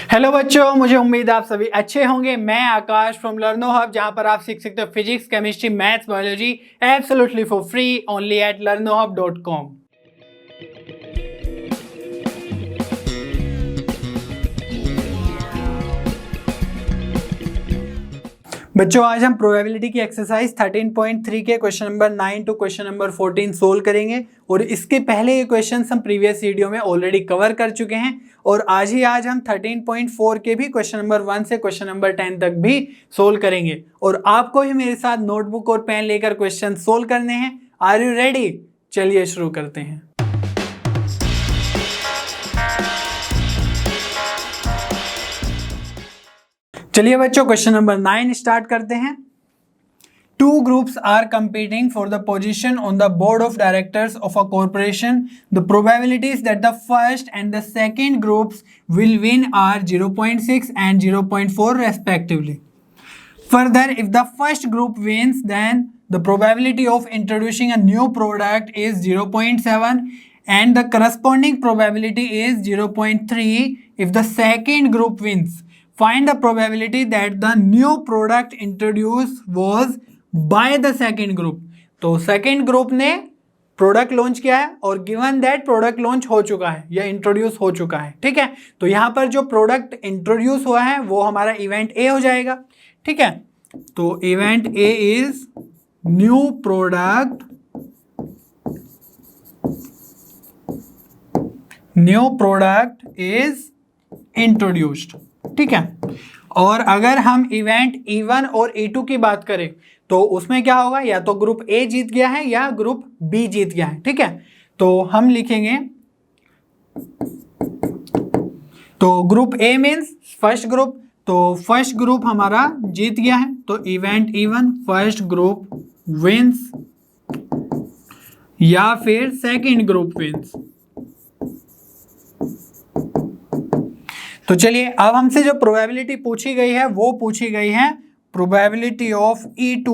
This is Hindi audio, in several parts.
हेलो बच्चों, मुझे उम्मीद है आप सभी अच्छे होंगे। मैं आकाश फ्रॉम लर्नो हब, जहां पर आप सीख सकते हो physics, chemistry, maths, biology absolutely for free only at learnohub.com। बच्चों, आज हम प्रोबेबिलिटी की एक्सरसाइज 13.3 के question number 9 to question number 14 solve करेंगे। और इसके पहले ये क्वेश्चन हम प्रीवियस वीडियो में ऑलरेडी कवर कर चुके हैं। और आज हम 13.4 के भी क्वेश्चन नंबर 1 से क्वेश्चन नंबर 10 तक भी सोल्व करेंगे। और आपको ही मेरे साथ नोटबुक और पेन लेकर क्वेश्चन सोल्व करने हैं। Are you ready? चलिए शुरू करते हैं। चलिए बच्चों, क्वेश्चन नंबर 9 स्टार्ट करते हैं। Two groups are competing for the position on the board of directors of a corporation. The probabilities that the first and the second groups will win are 0.6 and 0.4 respectively. Further, if the first group wins, then the probability of introducing a new product is 0.7 and the corresponding probability is 0.3 if the second group wins. Find the probability that the new product introduced was by the second group. तो सेकेंड ग्रुप ने प्रोडक्ट लॉन्च किया है और गिवन दैट प्रोडक्ट लॉन्च हो चुका है या इंट्रोड्यूस हो चुका है। ठीक है, तो यहां पर जो प्रोडक्ट इंट्रोड्यूस हुआ है वो हमारा इवेंट ए हो जाएगा। ठीक है, तो event A is new product, new product is introduced. ठीक है, और अगर हम इवेंट E1 और E2 की बात करें तो उसमें क्या होगा, या तो ग्रुप ए जीत गया है या ग्रुप बी जीत गया है। ठीक है, तो हम लिखेंगे, तो group A means first group, तो फर्स्ट ग्रुप हमारा जीत गया है, तो event E1 first group wins या फिर सेकंड ग्रुप विंस। तो चलिए, अब हमसे जो प्रोबेबिलिटी पूछी गई है वो पूछी गई है probability of E2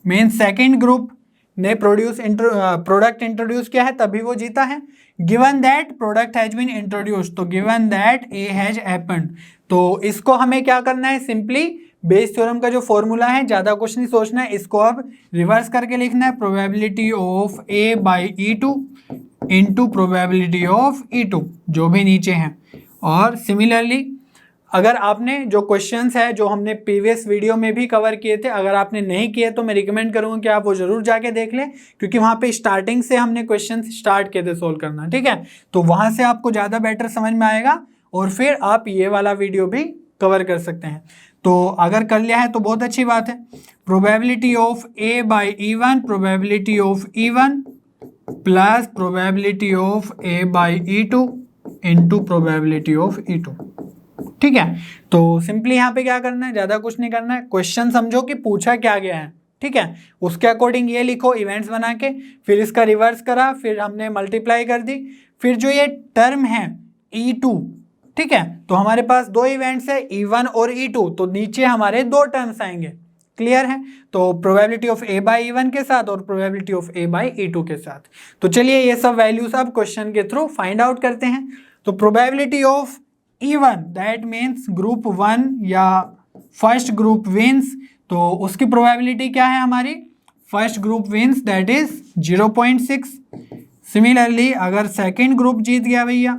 mean second group ने प्रोडक्ट इंट्रोड्यूस किया है तभी वो जीता है। Given that product has been introduced, तो given that A has happened. तो इसको हमें क्या करना है, सिंपली बेस थ्योरम का जो फॉर्मूला है, ज्यादा कुछ नहीं सोचना है, इसको अब रिवर्स करके लिखना है। Probability of A by E2 into probability of E2, जो भी नीचे है। और सिमिलरली अगर आपने जो क्वेश्चंस है जो हमने प्रीवियस वीडियो में भी कवर किए थे, अगर आपने नहीं किए तो मैं रिकमेंड करूंगा कि आप वो जरूर जाके देख लें, क्योंकि वहां पे स्टार्टिंग से हमने क्वेश्चंस स्टार्ट किए थे सोल्व करना। ठीक है, तो वहां से आपको ज़्यादा बेटर समझ में आएगा और फिर आप ये वाला वीडियो भी कवर कर सकते हैं। तो अगर कर लिया है तो बहुत अच्छी बात है। Probability of A by E1, probability of E1 plus probability of A by E2 into probability of E2। ठीक है, तो सिंपली यहाँ पे क्या करना है, ज्यादा कुछ नहीं करना है, क्वेश्चन समझो कि पूछा क्या गया है। ठीक है, उसके अकॉर्डिंग ये लिखो इवेंट्स बना के, फिर इसका रिवर्स करा, फिर हमने मल्टीप्लाई कर दी, फिर जो ये टर्म है E2, ठीक है, तो हमारे पास दो इवेंट्स है E1 और E2, तो नीचे हमारे दो टर्म्स आएंगे। क्लियर है, तो probability of A by E1 के साथ और probability of A by E2 के साथ। तो चलिए ये सब वैल्यूज अब क्वेश्चन के थ्रू फाइंड आउट करते हैं। तो probability of E1 that means group 1 या फर्स्ट ग्रुप विंस, तो उसकी प्रोबेबिलिटी क्या है हमारी, first group wins that is 0.6। Similarly अगर सेकेंड ग्रुप जीत गया भैया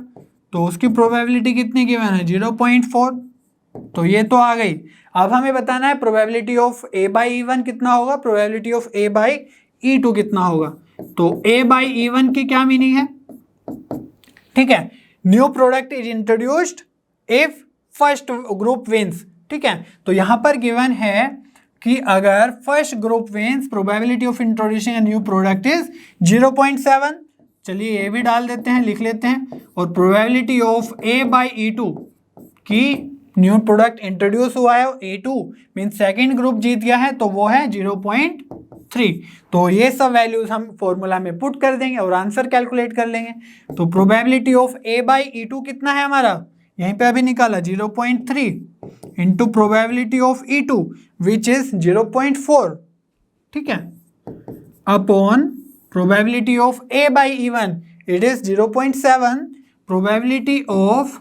तो उसकी प्रोबेबिलिटी कितनी गिवन है, 0.4। तो ये तो आ गई। अब हमें बताना है probability of A by E1 कितना होगा, probability of A by E2 कितना होगा। तो ए बाई E1 की क्या मीनिंग है, ठीक है, new product is introduced if first group wins. ठीक है, तो यहां पर गिवन है कि अगर first group wins probability of introducing a new product is 0.7। चलिए ये भी डाल देते हैं, लिख लेते हैं। और probability of A by E2 की न्यू प्रोडक्ट इंट्रोड्यूस हुआ है, A2 मीन सेकेंड ग्रुप जीत गया है, तो वो है 0.3। तो ये सब वैल्यूज हम फॉर्मूला में पुट कर देंगे और आंसर कैलकुलेट कर लेंगे। तो probability of A by E2 कितना है हमारा, यहीं पे अभी निकाला 0.3 into probability of E2 which is 0.4। ठीक है, upon probability of A by E1 it is 0.7, probability of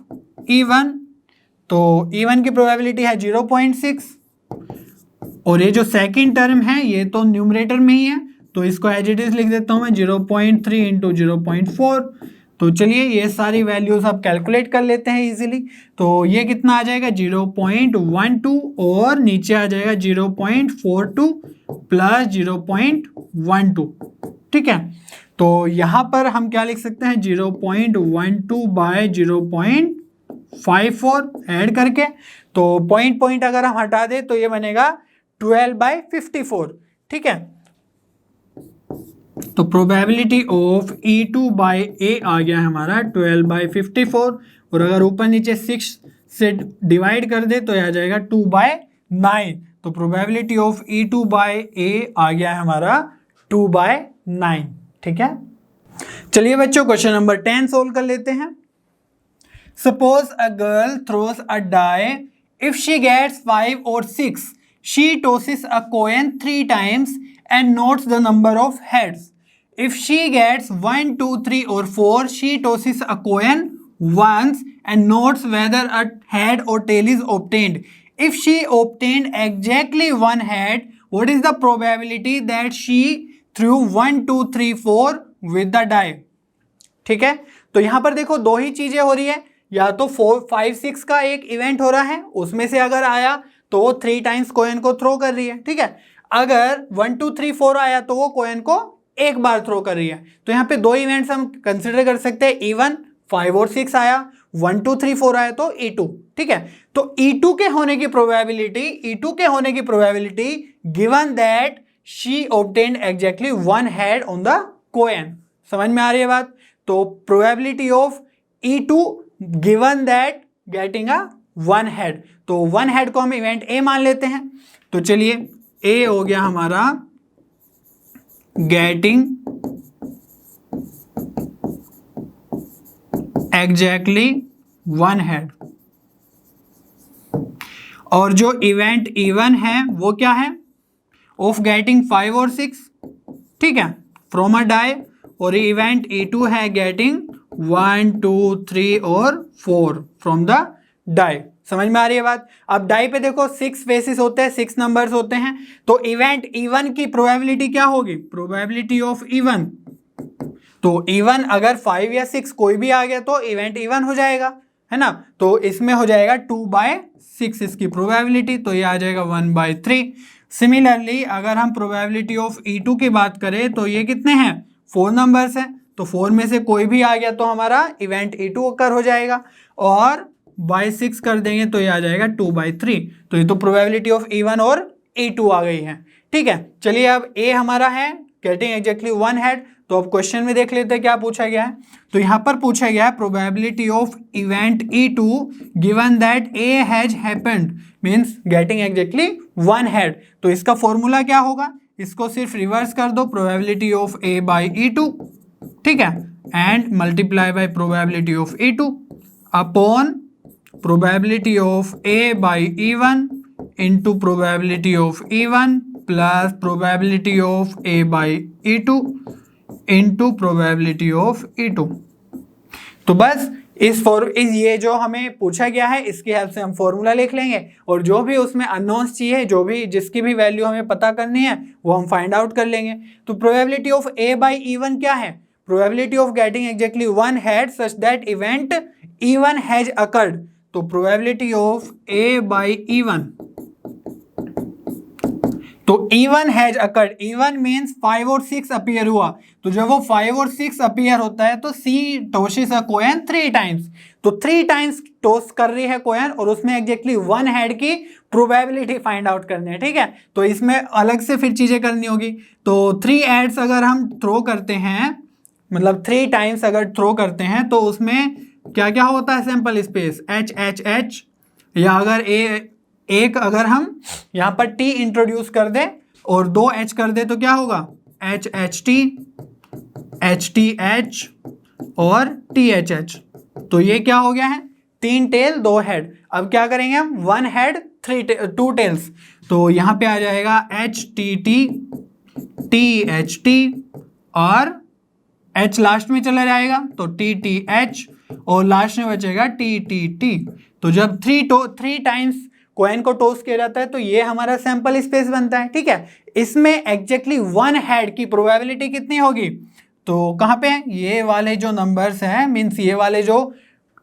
E1 तो E1 की प्रोबेबिलिटी है 0.6 और ये जो सेकंड टर्म है ये तो न्यूमरेटर में ही है, तो इसको एज इट इज लिख देता हूं मैं 0.3 इंटू 0.4। तो चलिए ये सारी वैल्यूज आप कैलकुलेट कर लेते हैं इजीली। तो ये कितना आ जाएगा 0.12 और नीचे आ जाएगा 0.42 प्लस 0.12। ठीक है, तो यहाँ पर हम क्या लिख सकते हैं 0.12 बाय 0.54 ऐड करके, तो पॉइंट अगर हम हटा दें तो ये बनेगा 12/54। ठीक है, तो प्रोबेबिलिटी ऑफ E2 बाई ए आ गया हमारा 12/54 और अगर ऊपर नीचे 6 से डिवाइड कर दे तो यह आ जाएगा 2/9। तो प्रोबेबिलिटी ऑफ E2 बाई ए आ गया है हमारा 2/9। ठीक है, चलिए बच्चों क्वेश्चन नंबर 10 सोल्व कर लेते हैं। Suppose a girl throws a die, if she gets 5 और 6 she tosses a coin 3 times and notes the number of heads. If she gets 1, 2, 3 or 4, she tosses a coin once and notes whether a head or tail is obtained. If she obtained exactly one head, what is the probability that she threw 1, 2, 3, 4 with the die? ठीक है, तो यहां पर देखो दो ही चीजें हो रही है, या तो 4, 5, 6 का एक इवेंट हो रहा है, उसमें से अगर आया तो वो 3 टाइम्स कोइन को थ्रो कर रही है। ठीक है, अगर 1, 2, 3, 4 आया तो वो कोइन को एक बार थ्रो कर रही है। तो यहाँ पे दो इवेंट्स हम कंसिडर कर सकते हैं, E1 5 और 6 आया, 1, 2, 3, 4 आया तो E2। ठीक है, तो E2 के होने की probability given that she obtained exactly one head on the coin. समझ में आ रही है बात? तो probability of E2 given that getting a one head, तो वन हेड को हम इवेंट ए मान लेते हैं। तो चलिए ए हो गया हमारा गेटिंग एग्जैक्टली वन हेड, और जो इवेंट E1 है वो क्या है, ऑफ गेटिंग 5 और 6। ठीक है, फ्रॉम अ डाई, और इवेंट E2 है गेटिंग 1, 2, 3 और 4 फ्रॉम द डाई। समझ में आ रही है बात? अब डाई पे देखो 6 फेसेस होते हैं, 6 नंबर्स होते हैं, तो इवेंट E1 की प्रोबेबिलिटी क्या होगी, प्रोबेबिलिटी ऑफ E1, तो E1 अगर 5 या 6 कोई भी आ गया तो इवेंट E1 हो जाएगा, है ना। तो इसमें हो जाएगा 2/6 इसकी प्रोबेबिलिटी, तो ये आ जाएगा 1/3। सिमिलरली अगर हम प्रोबेबिलिटी ऑफ E2 की बात करें तो ये कितने हैं, 4 नंबर्स हैं, तो 4 में से कोई भी आ गया तो हमारा इवेंट E2 ओकर हो जाएगा, और बाय 6 कर देंगे तो ये आ जाएगा 2/3। तो ये तो प्रोबेबिलिटी ऑफ E1 और E2 आ गई है। ठीक है, चलिए अब ए हमारा है गेटिंग एग्जैक्टली वन हेड। तो अब क्वेश्चन में देख लेते हैं क्या पूछा गया है। तो यहां पर पूछा गया है probability of event E2 given that A has happened, means getting exactly one head. तो इसका फॉर्मूला क्या होगा, इसको सिर्फ रिवर्स कर दो, probability of A by E2, ठीक है, and multiply by probability of E2 upon probability of A by E1 into probability of E1 plus probability of A by E2 into probability of E2। तो बस इस ये जो हमें पूछा गया है इसकी हेल्प से हम फॉर्मूला लिख लेंगे, और जो भी उसमें अननोन्स चाहिए, जो भी जिसकी भी वैल्यू हमें पता करनी है वो हम फाइंड आउट कर लेंगे। तो probability of A by E1 क्या है, probability of getting exactly one head such that event E1 has occurred. तो probability of A by E1, तो E1 has occurred, E1 means 5 और 6 अपीयर हुआ, तो जब वो 5 और 6 अपीयर होता है तो सी टॉसेस अ कॉइन 3 टाइम्स, तो 3 टाइम्स टॉस कर रही है कॉइन और उसमें एग्जैक्टली वन हेड की प्रोबेबिलिटी फाइंड आउट करनी है। ठीक है, तो इसमें अलग से फिर चीजें करनी होगी। तो 3 एड्स अगर हम थ्रो करते हैं, मतलब 3 टाइम्स अगर थ्रो करते हैं तो उसमें क्या क्या होता है, sample space H H H, या अगर एक अगर हम यहाँ पर T इंट्रोड्यूस कर दे और 2 H कर दे तो क्या होगा H H T H T H और T H H। तो ये क्या हो गया है, 3 टेल 2 हेड। अब क्या करेंगे हम, 1 हेड 2 टेल्स, तो यहाँ पे आ जाएगा H T T T H T और H लास्ट में चला जाएगा तो T T H और लास्ट में बचेगा T T T। तो जब थ्री टाइम्स कॉइन को टॉस किया जाता है तो ये हमारा सैंपल स्पेस बनता है, ठीक है। इसमें एग्जैक्टली वन हेड की प्रोबेबिलिटी कितनी होगी, तो कहाँ पे है, ये वाले जो नंबर्स हैं, मीन्स ये वाले जो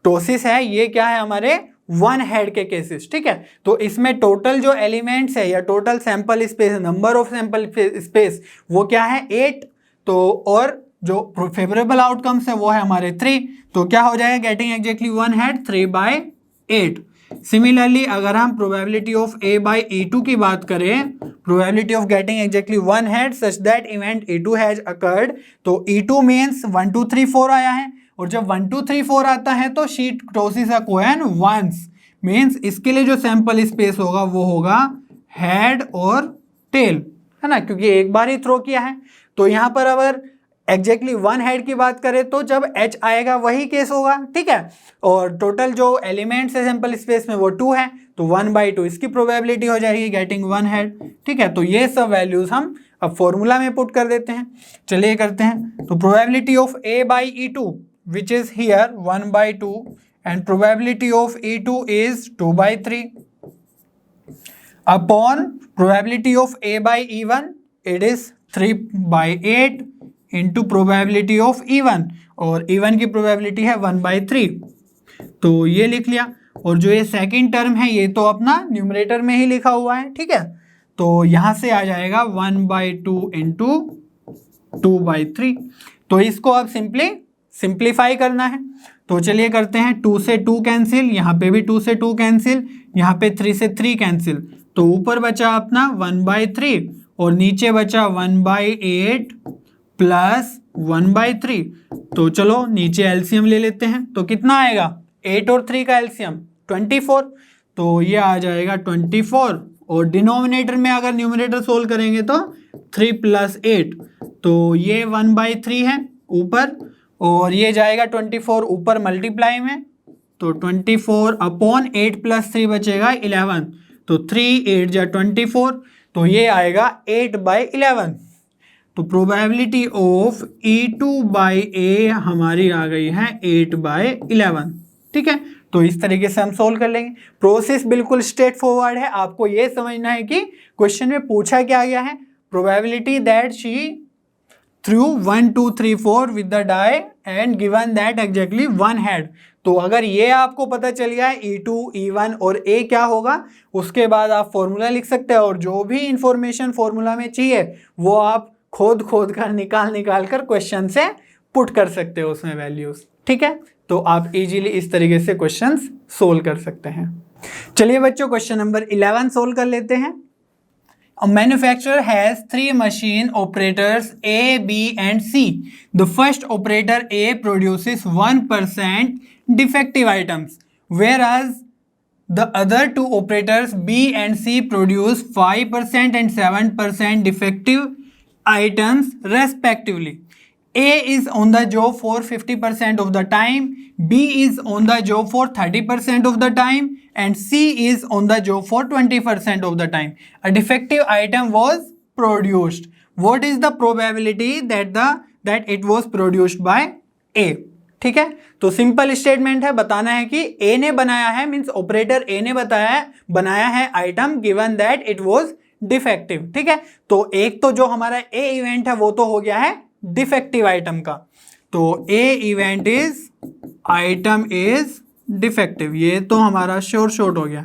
टोसिस है, ये क्या है हमारे वन हेड के केसेस, ठीक है। तो इसमें टोटल जो एलिमेंट्स है या total sample space, number of sample space, वो क्या है 8। तो और जो फेवरेबल आउटकम्स है वो है हमारे 3। तो क्या हो जाएगा, getting exactly one head 3/8। Similarly अगर हम प्रोबेबिलिटी ऑफ A/E2 की बात करें, probability of getting exactly one head such that event E2 has occurred, तो E2 मीन्स 1 2 3 4 आया है, और जब 1 2 3 4 आता है तो she tosses a coin once, means इसके लिए जो सैंपल स्पेस होगा वो होगा हेड और टेल, है ना, क्योंकि एक बार ही थ्रो किया है। तो यहाँ पर अगर एग्जैक्टली वन हेड की बात करें तो जब H आएगा वही केस होगा, ठीक है। और टोटल जो एलिमेंट्स है सैंपल स्पेस में वो 2 है, तो 1/2 इसकी प्रोबेबिलिटी हो जाएगी गेटिंग वन हेड, ठीक है। तो ये सब वैल्यूज हम अब फॉर्मूला में पुट कर देते हैं। चलिए करते हैं। तो probability of A/E2 which is here 1/2 and probability of E2 is 2/3 upon probability of A/E1 it is 3/8 into probability of E1, और E1 की प्रोबेबिलिटी है 1/3, तो ये लिख लिया। और जो ये सेकंड टर्म है ये तो अपना न्यूमरेटर में ही लिखा हुआ है, ठीक है। तो यहाँ से आ जाएगा 1/2 इंटू 2/3। तो इसको अब सिंप्लीफाई करना है। तो चलिए करते हैं। 2 से 2 कैंसिल, यहाँ पे भी 2 से 2 कैंसिल, यहाँ पे 3 से 3 कैंसिल, तो ऊपर बचा अपना 1/3 और नीचे बचा 1/8 प्लस 1/3। तो चलो नीचे एलसीएम ले लेते हैं। तो कितना आएगा, 8 और 3 का एलसीएम 24, तो ये आ जाएगा 24। और डिनोमिनेटर में अगर न्यूमरेटर सोल्व करेंगे तो 3 + 8, तो ये 1/3 है ऊपर, और ये जाएगा 24 ऊपर मल्टीप्लाई में, तो 24 अपॉन 8 + 3 बचेगा 11, तो 3 8 जा 24, तो ये आएगा 8/11। तो प्रोबेबिलिटी ऑफ E2/A हमारी आ गई है 8/11, ठीक है। तो इस तरीके से हम सोल्व कर लेंगे। प्रोसेस बिल्कुल स्ट्रेट फॉरवर्ड है। आपको ये समझना है कि क्वेश्चन में पूछा क्या गया है, probability that she throw 1 2 3 4 with the die and given that exactly one head. तो अगर ये आपको पता चल गया है E2 E1 और A क्या होगा, उसके बाद आप फॉर्मूला लिख सकते हैं, और जो भी इंफॉर्मेशन फॉर्मूला में चाहिए वो आप खोद कर निकाल कर क्वेश्चन से पुट कर सकते हो उसमें वैल्यूज, ठीक है। तो आप इजीली इस तरीके से क्वेश्चंस सोल्व कर सकते हैं। चलिए बच्चों क्वेश्चन नंबर 11 सोल्व कर लेते हैं। A manufacturer has 3 machine operators A, B and C. The first operator A produces 1% defective items, whereas the other 2 operators B and C produce 5% and 7% defective items respectively. A is on the job for 50% of the time, B is on the job for 30% of the time, and C is on the job for 20% of the time. A defective item was produced. What is the probability that it was produced by A? ठीक है। तो सिंपल स्टेटमेंट है, बताना है कि A ने बनाया है, मीन्स ऑपरेटर A ने बनाया है item given that it was defective, ठीक है। तो एक तो जो हमारा A इवेंट है वो तो हो गया है डिफेक्टिव आइटम का, तो A event is item is defective, ये तो हमारा शॉर्ट हो गया,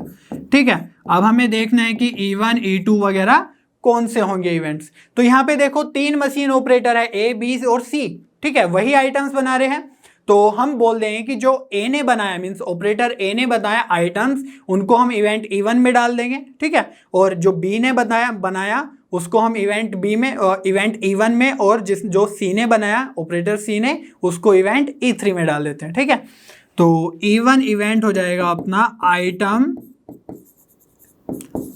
ठीक है। अब हमें देखना है कि E1 E2 वगैरह कौन से होंगे इवेंट्स। तो यहाँ पे देखो 3 मशीन ऑपरेटर है A, B और C, ठीक है, वही आइटम्स बना रहे हैं। तो हम बोल देंगे कि जो A ने बनाया, मीन्स ऑपरेटर A ने बनाया आइटम्स, उनको हम इवेंट E1 में डाल देंगे, ठीक है। और जो B ने बनाया उसको हम इवेंट B में, इवेंट E1 में, और जो C ने बनाया ऑपरेटर C ने, उसको इवेंट E3 में डाल देते हैं, ठीक है। तो E1 इवेंट हो जाएगा अपना आइटम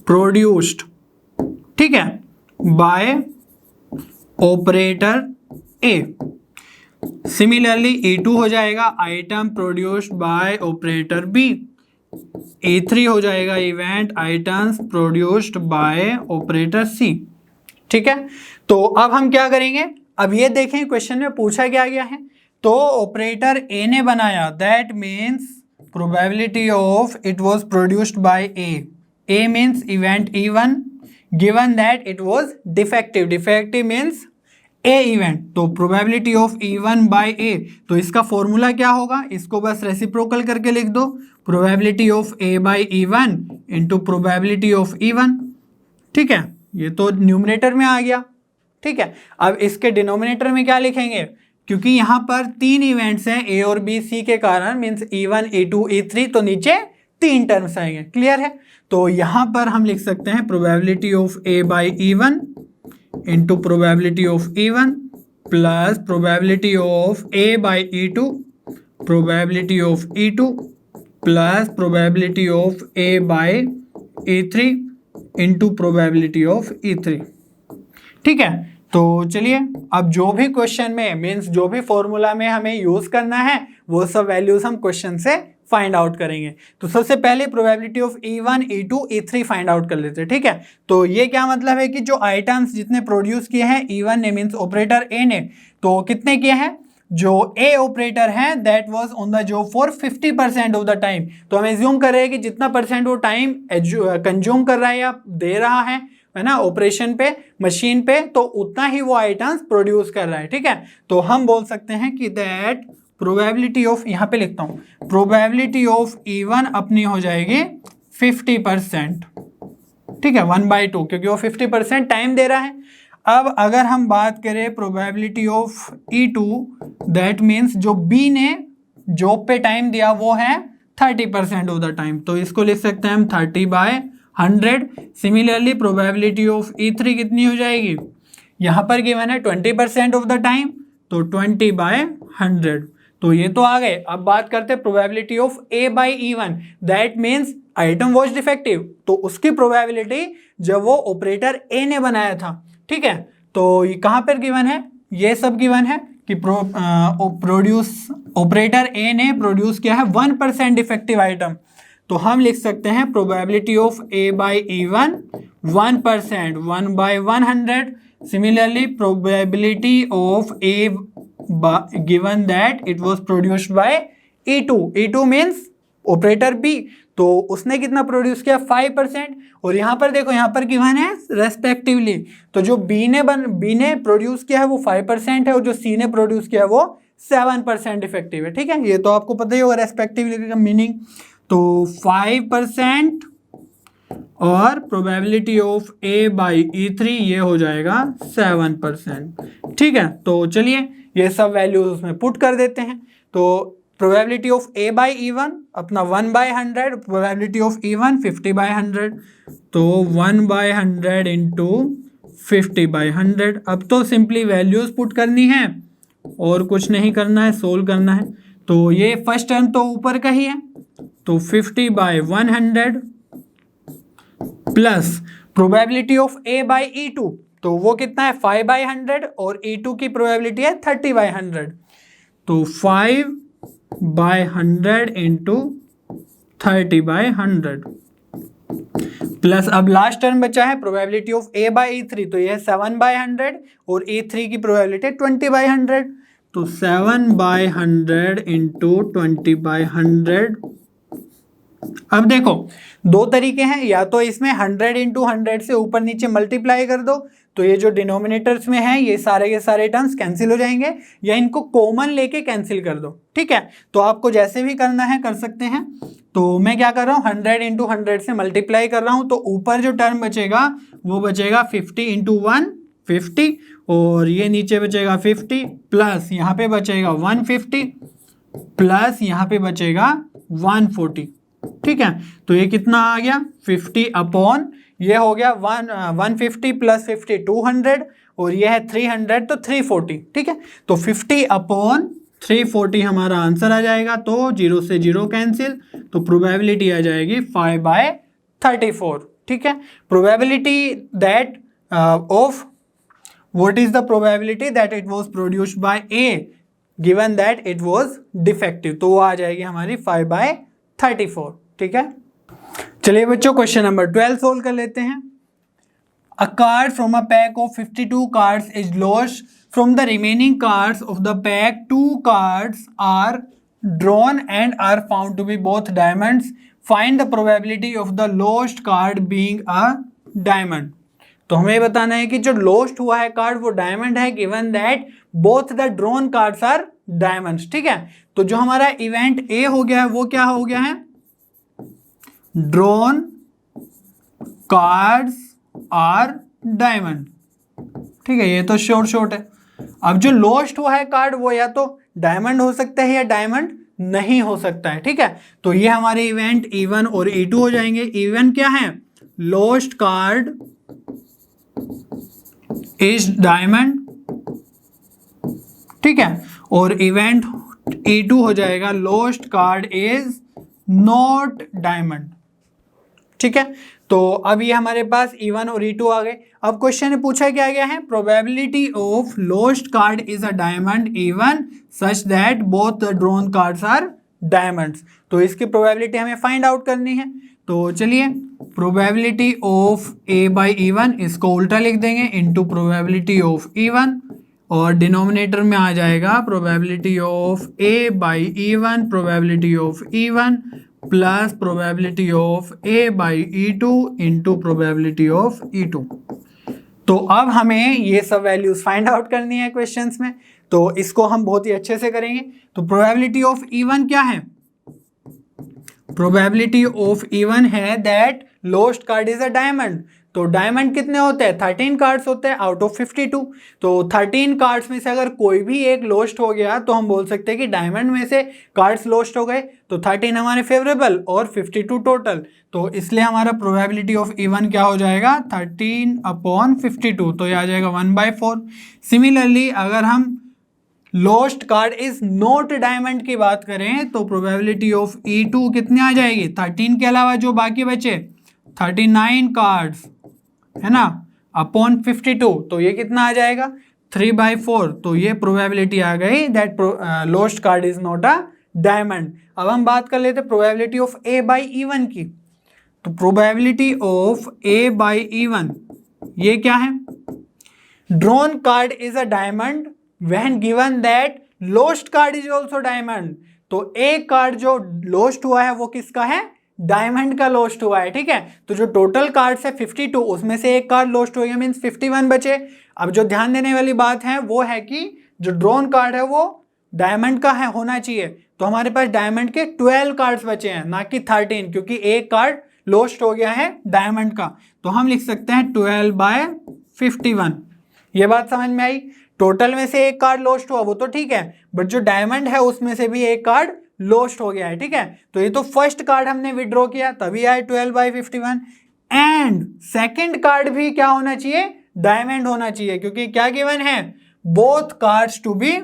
प्रोड्यूस्ड, ठीक है, bye operator A। Similarly E2 हो जाएगा item produced by operator B। E3 हो जाएगा event items produced by operator C, ठीक है। तो अब हम क्या करेंगे, अब ये देखें क्वेश्चन में पूछा क्या गया है। तो ऑपरेटर A ने बनाया, that means probability of it was produced by A. A means event E1 given that it was defective. Defective means A event. तो probability of E1 by A, तो इसका फॉर्मूला क्या होगा, इसको बस रेसिप्रोकल करके लिख दो, probability of A by E1 into probability of E1. ठीक है, ये तो न्यूमरेटर में आ गया. ठीक है, अब इसके डिनोमिनेटर में क्या लिखेंगे, क्योंकि यहाँ पर 3 इवेंट्स हैं A और B C के कारण, मीन्स E1 E2 E3, तो नीचे 3 टर्म्स आएंगे. क्लियर है, तो यहाँ पर हम लिख सकते हैं probability of A by E1 into probability of E1 plus probability of A by E2, probability of E2 plus probability of A by E3 into probability of E3. ठीक है, तो चलिए अब जो भी क्वेश्चन में मीन्स जो भी फॉर्मूला में हमें यूज करना है वो सब वैल्यूज हम क्वेश्चन से फाइंड आउट करेंगे. तो सबसे पहले probability of E1 E2 E3 find out कर लेते हैं. ठीक है, तो ये क्या मतलब है कि जो आइटम्स जितने प्रोड्यूस किए हैं E1 ने मीन्स ऑपरेटर A ने, तो कितने किए हैं, जो A ऑपरेटर है that was on the job for 50% of the time. तो हम एज्यूम कर रहे हैं कि जितना परसेंट वो टाइम कंज्यूम कर रहा है या दे रहा है ना ऑपरेशन पे मशीन पे, तो उतना ही वो आइटम्स प्रोड्यूस कर रहा है. ठीक है, तो हम बोल सकते हैं कि दैट प्रोबेबिलिटी ऑफ, यहाँ पे लिखता हूँ, प्रोबेबिलिटी ऑफ E1 अपनी हो जाएगी 50%. ठीक है, 1/2, क्योंकि वो 50% टाइम दे रहा है. अब अगर हम बात करें probability of E2, that means जो B ने जॉब पे टाइम दिया वो है 30% ऑफ द टाइम, तो इसको लिख सकते हैं हम 30/100. सिमिलरली प्रोबेबिलिटी ऑफ E3 कितनी हो जाएगी, यहाँ पर गिवन है 20% ऑफ द टाइम, तो 20/100. तो ये तो आ गए. अब बात करते हैं probability of A by E1, that means item was defective, तो उसकी प्रोबेबिलिटी जब वो ऑपरेटर A ने बनाया था. ठीक है, तो ये कहाँ पर गिवन है, ये सब गिवन है कि प्रोड्यूस ऑपरेटर A ने प्रोड्यूस किया है 1% डिफेक्टिव आइटम. तो हम लिख सकते हैं probability of A by E1 1%, 1/100. Similarly probability of A given that it was produced by E2. E2 means operator B, तो उसने कितना प्रोड्यूस किया 5%. और यहाँ पर देखो, यहाँ पर गिवन है रेस्पेक्टिवली, तो जो B ने प्रोड्यूस किया है वो 5% है और जो C ने प्रोड्यूस किया है वो 7% इफेक्टिव है. ठीक है, ये तो आपको पता ही होगा रेस्पेक्टिवली का मीनिंग. तो 5% और probability of A by E3 ये हो जाएगा 7%. ठीक है, तो चलिए ये सब वैल्यूज उसमें पुट कर देते हैं. तो probability of A by E1 अपना 1/100, प्रोबेबिलिटी ऑफ E1 50/100, तो 1/100 इंटू 50/100. अब तो सिंपली वैल्यूज पुट करनी है और कुछ नहीं करना है, सोल्व करना है. तो ये फर्स्ट टर्म तो ऊपर का ही है, तो 50/100 plus probability of A by E2, तो वो कितना है 5/100 और E2 की प्रोबेबिलिटी है 30/100, तो 5/100 इंटू 30/100 प्लस अब लास्ट टर्म बचा है probability of A by E3, तो ये है 7/100 और E3 की प्रोबेबिलिटी 20/100, तो 7/100 इंटू 20/100. अब देखो दो तरीके हैं, या तो इसमें 100 इंटू 100 से ऊपर नीचे मल्टीप्लाई कर दो, तो ये जो डिनोमिनेटर्स में है ये सारे के सारे टर्म्स कैंसिल हो जाएंगे, या इनको कॉमन लेके कैंसिल कर दो. ठीक है, तो आपको जैसे भी करना है कर सकते हैं. तो मैं क्या कर रहा हूँ, 100 इंटू 100 से मल्टीप्लाई कर रहा हूँ, तो ऊपर जो टर्म बचेगा वो बचेगा 50 इंटू 1 50, और ये नीचे बचेगा 50 प्लस यहाँ पे बचेगा 150 प्लस यहाँ पे बचेगा 140. ठीक है, तो ये कितना आ गया 50 अपॉन ये हो गया 150 प्लस 50 200, और ये है 300 तो 340. ठीक है, तो 50 अपॉन 340 हमारा आंसर आ जाएगा, तो 0 से 0 कैंसिल, तो प्रोबेबिलिटी आ जाएगी 5/34. ठीक है, probability that of what is the probability that it was produced by A given that it was defective, तो वो आ जाएगी हमारी 5/34. ठीक है, चलिए बच्चों क्वेश्चन नंबर 12 सोल्व कर लेते हैं. A card from a pack of 52 cards is lost from the remaining cards of the pack. 2 cards are drawn and are found to be both diamonds, find the probability of the lost card being a diamond. तो हमें बताना है कि जो लोस्ट हुआ है कार्ड वो डायमंड है, given that both the drawn cards are diamonds. ठीक है, तो जो हमारा इवेंट ए हो गया है वो क्या हो गया है, ड्रॉन कार्ड्स आर डायमंड. ठीक है, ये तो शॉर्ट है. अब जो लोस्ट हुआ है कार्ड वो या तो डायमंड हो सकता है या डायमंड नहीं हो सकता है. ठीक है, तो ये हमारे इवेंट E1 और E2 हो जाएंगे. इवेंट क्या है, लोस्ट कार्ड इज डायमंड. ठीक है, और इवेंट E2 हो जाएगा lost card is not diamond. ठीक है, तो अब ये हमारे पास E1 और E2 आ गए. अब क्वेश्चन में पूछा क्या गया है, probability of lost card is a diamond E1 such that both the drawn cards are diamonds. तो इसकी प्रोबेबिलिटी हमें फाइंड आउट करनी है. तो चलिए, probability of A by E1 इसको उल्टा लिख देंगे इनटू प्रोबेबिलिटी ऑफ E1, और डिनोमिनेटर में आ जाएगा probability of A by E1 probability of E1 plus probability of A by E2 into probability of E2. तो अब हमें ये सब वैल्यूज फाइंड आउट करनी है क्वेश्चंस में, तो इसको हम बहुत ही अच्छे से करेंगे. तो प्रोबेबिलिटी ऑफ E1 क्या है, प्रोबेबिलिटी ऑफ E1 है that lost card is a diamond. तो डायमंड कितने होते हैं, 13 कार्ड्स होते हैं आउट ऑफ 52. तो 13 कार्ड्स में से अगर कोई भी एक लोस्ट हो गया तो हम बोल सकते हैं कि डायमंड में से कार्ड्स लोस्ट हो गए. तो 13 हमारे फेवरेबल और 52 टोटल. तो इसलिए हमारा प्रोबेबिलिटी ऑफ E1 क्या हो जाएगा, 13/52. तो ये आ जाएगा 1/4. सिमिलरली अगर हम lost card is not diamond की बात करें तो प्रोबेबिलिटी ऑफ E2 कितने आ जाएगी, 13 के अलावा जो बाकी बचे 39 कार्ड्स है ना अपॉन 52. तो ये कितना आ जाएगा, 3/4. तो ये प्रोबेबिलिटी आ गई that lost card is not a diamond. अब हम बात कर लेते probability of A by E1 की. तो probability of A by E1 ये क्या है, drawn card is a diamond when given that lost card is also diamond. तो एक कार्ड जो लोस्ट हुआ है वो किसका है, डायमंड का लोस्ट हुआ है. ठीक है, तो जो टोटल कार्ड्स है 52 उसमें से एक कार्ड लोस्ट हो गया मीन्स 51 बचे. अब जो ध्यान देने वाली बात है वो है कि जो ड्रॉन कार्ड है वो डायमंड का है होना चाहिए. तो हमारे पास डायमंड के 12 कार्ड्स बचे हैं ना कि 13, क्योंकि एक कार्ड लोस्ट हो गया है डायमंड का. तो हम लिख सकते हैं 12/51. ये बात समझ में आई. टोटल में से एक कार्ड लोस्ट हुआ वो तो ठीक है, बट जो डायमंड है उसमें से भी एक कार्ड लोस्ट हो गया है. ठीक है, तो ये तो फर्स्ट कार्ड हमने विड्रॉ किया तभी आए 12/51. एंड सेकंड कार्ड भी क्या होना चाहिए, डायमंड होना चाहिए, क्योंकि क्या गिवन है, both cards to be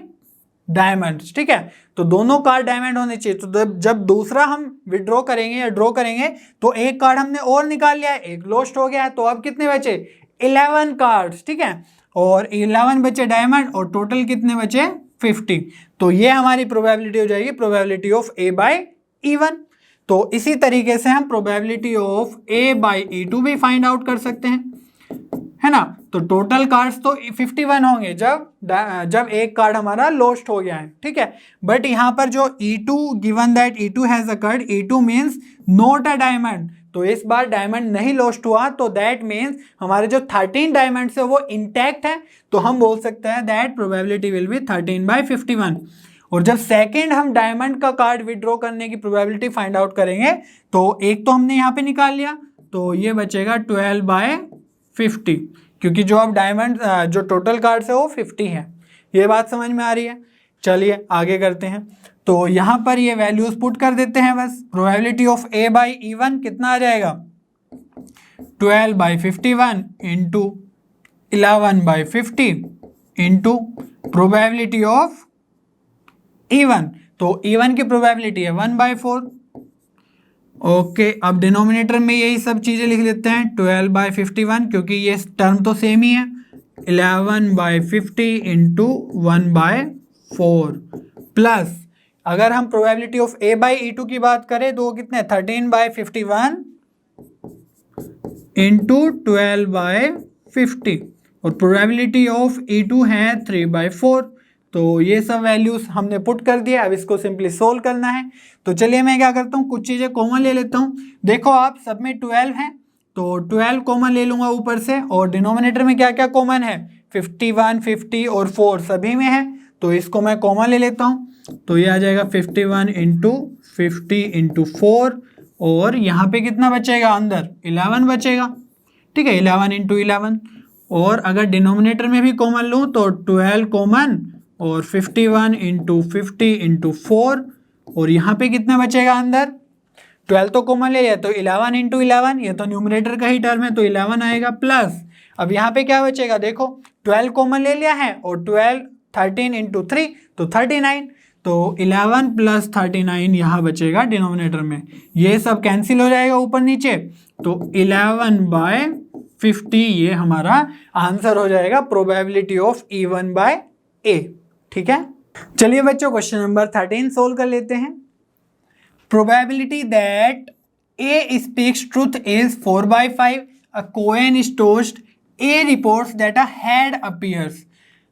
diamonds. ठीक है, तो दोनों कार्ड डायमंड होने चाहिए. तो जब दूसरा हम विड्रॉ करेंगे या ड्रॉ करेंगे तो एक कार्ड हमने और निकाल लिया है, एक लोस्ट हो गया है. तो अब कितने बचे, 11 कार्ड्स. ठीक है, और 11 बचे डायमंड और टोटल कितने बचे 50. तो ये हमारी प्रोबेबिलिटी हो जाएगी probability of A by E1. तो इसी तरीके से हम probability of A by E2 भी फाइंड आउट कर सकते हैं, है ना. तो टोटल कार्ड्स तो 51 होंगे जब एक कार्ड हमारा लॉस्ट हो गया है. ठीक है, बट यहाँ पर जो E2 given that E2 has occurred, E2 means not a diamond. तो इस बार डायमंड नहीं लॉस्ट हुआ, तो दैट मीन्स हमारे जो 13 डायमंड्स है वो इंटैक्ट है. तो हम बोल सकते हैं दैट प्रोबेबिलिटी विल बी 13/51. और जब सेकंड हम डायमंड का कार्ड विड्रॉ करने की प्रोबेबिलिटी फाइंड आउट करेंगे तो एक तो हमने यहाँ पे निकाल लिया, तो ये बचेगा 12/50, क्योंकि जो अब डायमंड जो टोटल कार्ड्स है वो 50 है. ये बात समझ में आ रही है. चलिए आगे करते हैं. तो यहाँ पर ये वैल्यूज पुट कर देते हैं बस. Probability of A by E1 कितना आ जाएगा, 12/51 into 11/50 into probability of E1. तो E1 की प्रोबेबिलिटी है 1/4. ओके, अब डिनोमिनेटर में यही सब चीज़ें लिख लेते हैं 12/51, क्योंकि ये टर्म तो सेम ही है. 11/50 इंटू 1/4 प्लस अगर हम probability of A by E2 की बात करें तो वो कितने 13/51 इंटू 12/50 और प्रोबेबिलिटी ऑफ E2 है 3/4. तो ये सब वैल्यूज हमने पुट कर दिया। अब इसको सिंपली सोल्व करना है। तो चलिए मैं क्या करता हूँ, कुछ चीज़ें कॉमन ले लेता हूँ। देखो आप सब में 12 है, तो 12 कॉमन ले लूँगा ऊपर से, और डिनोमिनेटर में क्या क्या कॉमन है, 51, 50 और 4 सभी में है, तो इसको मैं कॉमन ले लेता हूँ। तो ये आ जाएगा 51 इंटू 50 इंटू 4, और यहाँ पे कितना बचेगा, अंदर 11 बचेगा। ठीक है, 11 इंटू 11, और अगर डिनोमिनेटर में भी कॉमन लूँ तो 12 कॉमन, और 51 इंटू 50 इंटू 4, और यहाँ पे कितना बचेगा अंदर, 12 तो कॉमन ले लिया, तो 11 इंटू 11, ये तो न्यूमरेटर का ही टर्म है तो 11 आएगा, प्लस अब यहाँ पे क्या बचेगा, देखो 12 कॉमन ले लिया है, और 13 इंटू 3 तो 39, तो 11 प्लस 39 यहाँ बचेगा डिनोमिनेटर में। ये सब कैंसिल हो जाएगा ऊपर नीचे, तो 11/50 ये हमारा आंसर हो जाएगा, प्रोबेबिलिटी ऑफ E1/A। ठीक है, चलिए बच्चों क्वेश्चन नंबर 13 सोल्व कर लेते हैं। Probability that A speaks truth is 4/5, a coin is tossed, A reports that a head appears,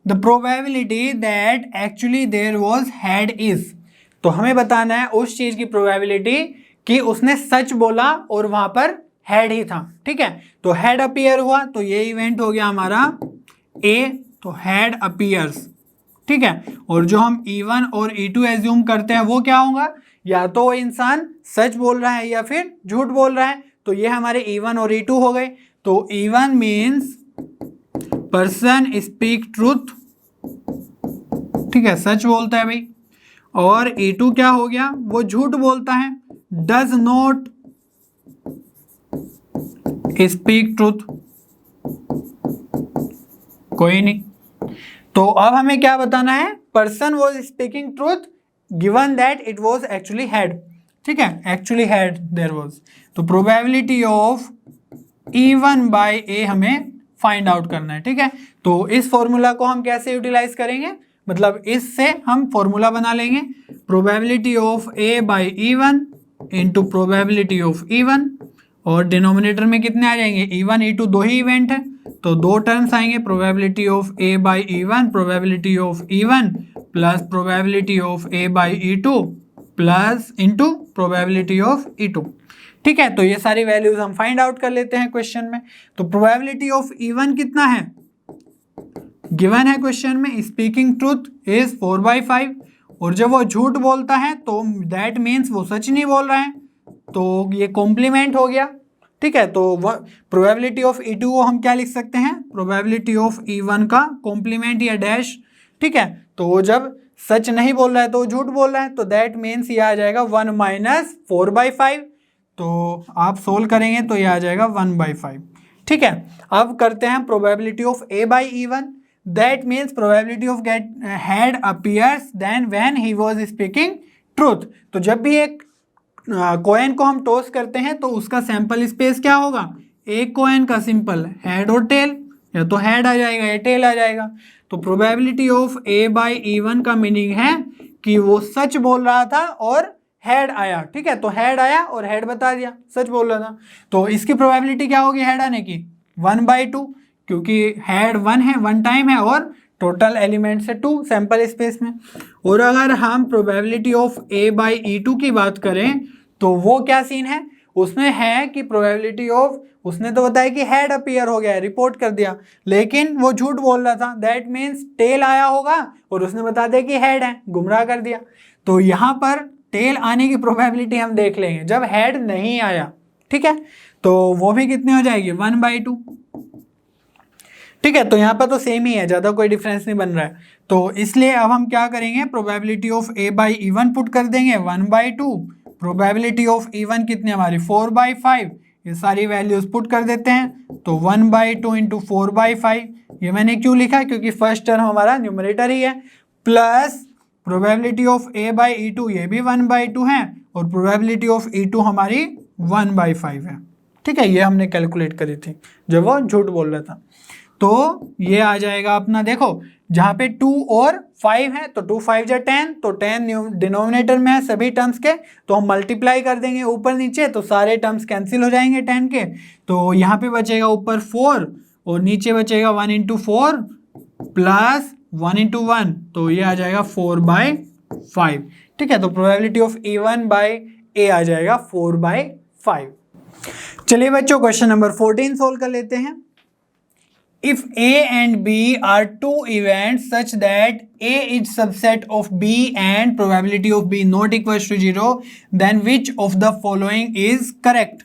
the probability that actually there was head is। तो हमें बताना है उस चीज की प्रोबेबिलिटी कि उसने सच बोला और वहां पर हेड ही था। ठीक है, तो हेड अपीयर हुआ, तो ये इवेंट हो गया हमारा A, तो हेड अपीयर्स। ठीक है, और जो हम E1 और E2 एज्यूम करते हैं वो क्या होगा, या तो वो इंसान सच बोल रहा है या फिर झूठ बोल रहा है, तो ये हमारे E1 और E2 हो गए। तो E1 means person speak truth, ठीक है, सच बोलता है भाई, और E2 क्या हो गया, वो झूठ बोलता है, डज नॉट स्पीक ट्रूथ। कोई नहीं, तो अब हमें क्या बताना है, person was speaking truth given that it was actually head. ठीक है, एक्चुअली हेड देयर वॉज, तो प्रोबेबिलिटी ऑफ E1/A हमें फाइंड आउट करना है। ठीक है, तो इस फॉर्मूला को हम कैसे यूटिलाइज करेंगे, मतलब इससे हम फॉर्मूला बना लेंगे, probability of A/E1 into probability of E1, और डिनोमिनेटर में कितने आ जाएंगे, E1 E2 दो ही इवेंट है तो दो टर्म्स आएंगे, probability of A/E1 probability of E1 plus probability of A/E2 plus into probability of E2। ठीक है, तो ये सारी वैल्यूज हम फाइंड आउट कर लेते हैं क्वेश्चन में। तो प्रोबेबिलिटी ऑफ E1 कितना है, गिवन है क्वेश्चन में, स्पीकिंग ट्रूथ इज 4/5, और जब वो झूठ बोलता है तो दैट मीन्स वो सच नहीं बोल रहा है, तो ये कॉम्प्लीमेंट हो गया। ठीक है, तो प्रोबेबिलिटी ऑफ E2 को हम क्या लिख सकते हैं, प्रोबेबिलिटी ऑफ E1 का कॉम्प्लीमेंट या डैश। ठीक है, तो वो जब सच नहीं बोल रहा है तो वो झूठ बोल रहा है, तो दैट मीन्स ये आ जाएगा 1 माइनस 4/5, तो आप सोल्व करेंगे तो ये आ जाएगा 1/5। ठीक है, अब करते हैं probability of A/E1, that means probability of get head appears then when he was speaking truth. तो जब भी एक कॉइन को हम टॉस करते हैं तो उसका सैंपल स्पेस क्या होगा, एक कॉइन का सिंपल हेड और टेल, या तो हेड आ जाएगा या टेल आ जाएगा। तो प्रोबेबिलिटी ऑफ A/E1 का मीनिंग है कि वो सच बोल रहा था और हेड आया। ठीक है, तो हेड आया और हेड बता दिया, सच बोल रहा था, तो इसकी प्रोबेबिलिटी क्या होगी हेड आने की, 1/2, क्योंकि हेड 1 है, 1 टाइम है, और टोटल एलिमेंट्स है 2 सैंपल स्पेस में। और अगर हम प्रोबेबिलिटी ऑफ A/E2 की बात करें तो वो क्या सीन है, उसमें है कि प्रोबेबिलिटी ऑफ, उसने तो बताया कि हेड अपीयर हो गया, रिपोर्ट कर दिया, लेकिन वो झूठ बोल रहा था, दैट मीन्स टेल आया होगा और उसने बता दिया कि हेड है, गुमराह कर दिया। तो यहाँ पर टेल आने की प्रोबेबिलिटी हम देख लेंगे जब हेड नहीं आया। ठीक है, तो वो भी कितनी हो जाएगी, 1/2। ठीक है, तो यहाँ पर तो सेम ही है, ज़्यादा कोई डिफरेंस नहीं बन रहा है, तो इसलिए अब हम क्या करेंगे, प्रोबेबिलिटी ऑफ A/E1 पुट कर देंगे 1/2, प्रोबेबिलिटी ऑफ E1 कितनी हमारी 4/5, ये सारी वैल्यूज पुट कर देते हैं, तो 1/2 इंटू 4/5, ये मैंने क्यों लिखा, क्योंकि फर्स्ट टर्म हमारा न्यूमरेटर ही है, प्लस प्रोबेबिलिटी ऑफ A/E2 ये भी 1/2 है, और प्रोबेबिलिटी ऑफ E2 हमारी 1/5 है। ठीक है, ये हमने कैलकुलेट करी थी जब वो झूठ बोल रहा था। तो ये आ जाएगा अपना, देखो जहाँ पे 2 और 5 है तो 2 5 जा 10, तो 10 डिनोमिनेटर में है सभी टर्म्स के, तो हम मल्टीप्लाई कर देंगे ऊपर नीचे, तो सारे टर्म्स कैंसिल हो जाएंगे 10 के, तो यहाँ पे बचेगा ऊपर 4 और नीचे बचेगा 1 इंटू 4 प्लस 1 इंटू 1, तो ये आ जाएगा 4/5। ठीक है, तो probability of A1 by A आ जाएगा 4/5। चलिए बच्चों, क्वेश्चन नंबर 14 सोल्व कर लेते हैं। If A and B are two events such that A is subset of B and probability of B not equals to 0, then which of the following is correct?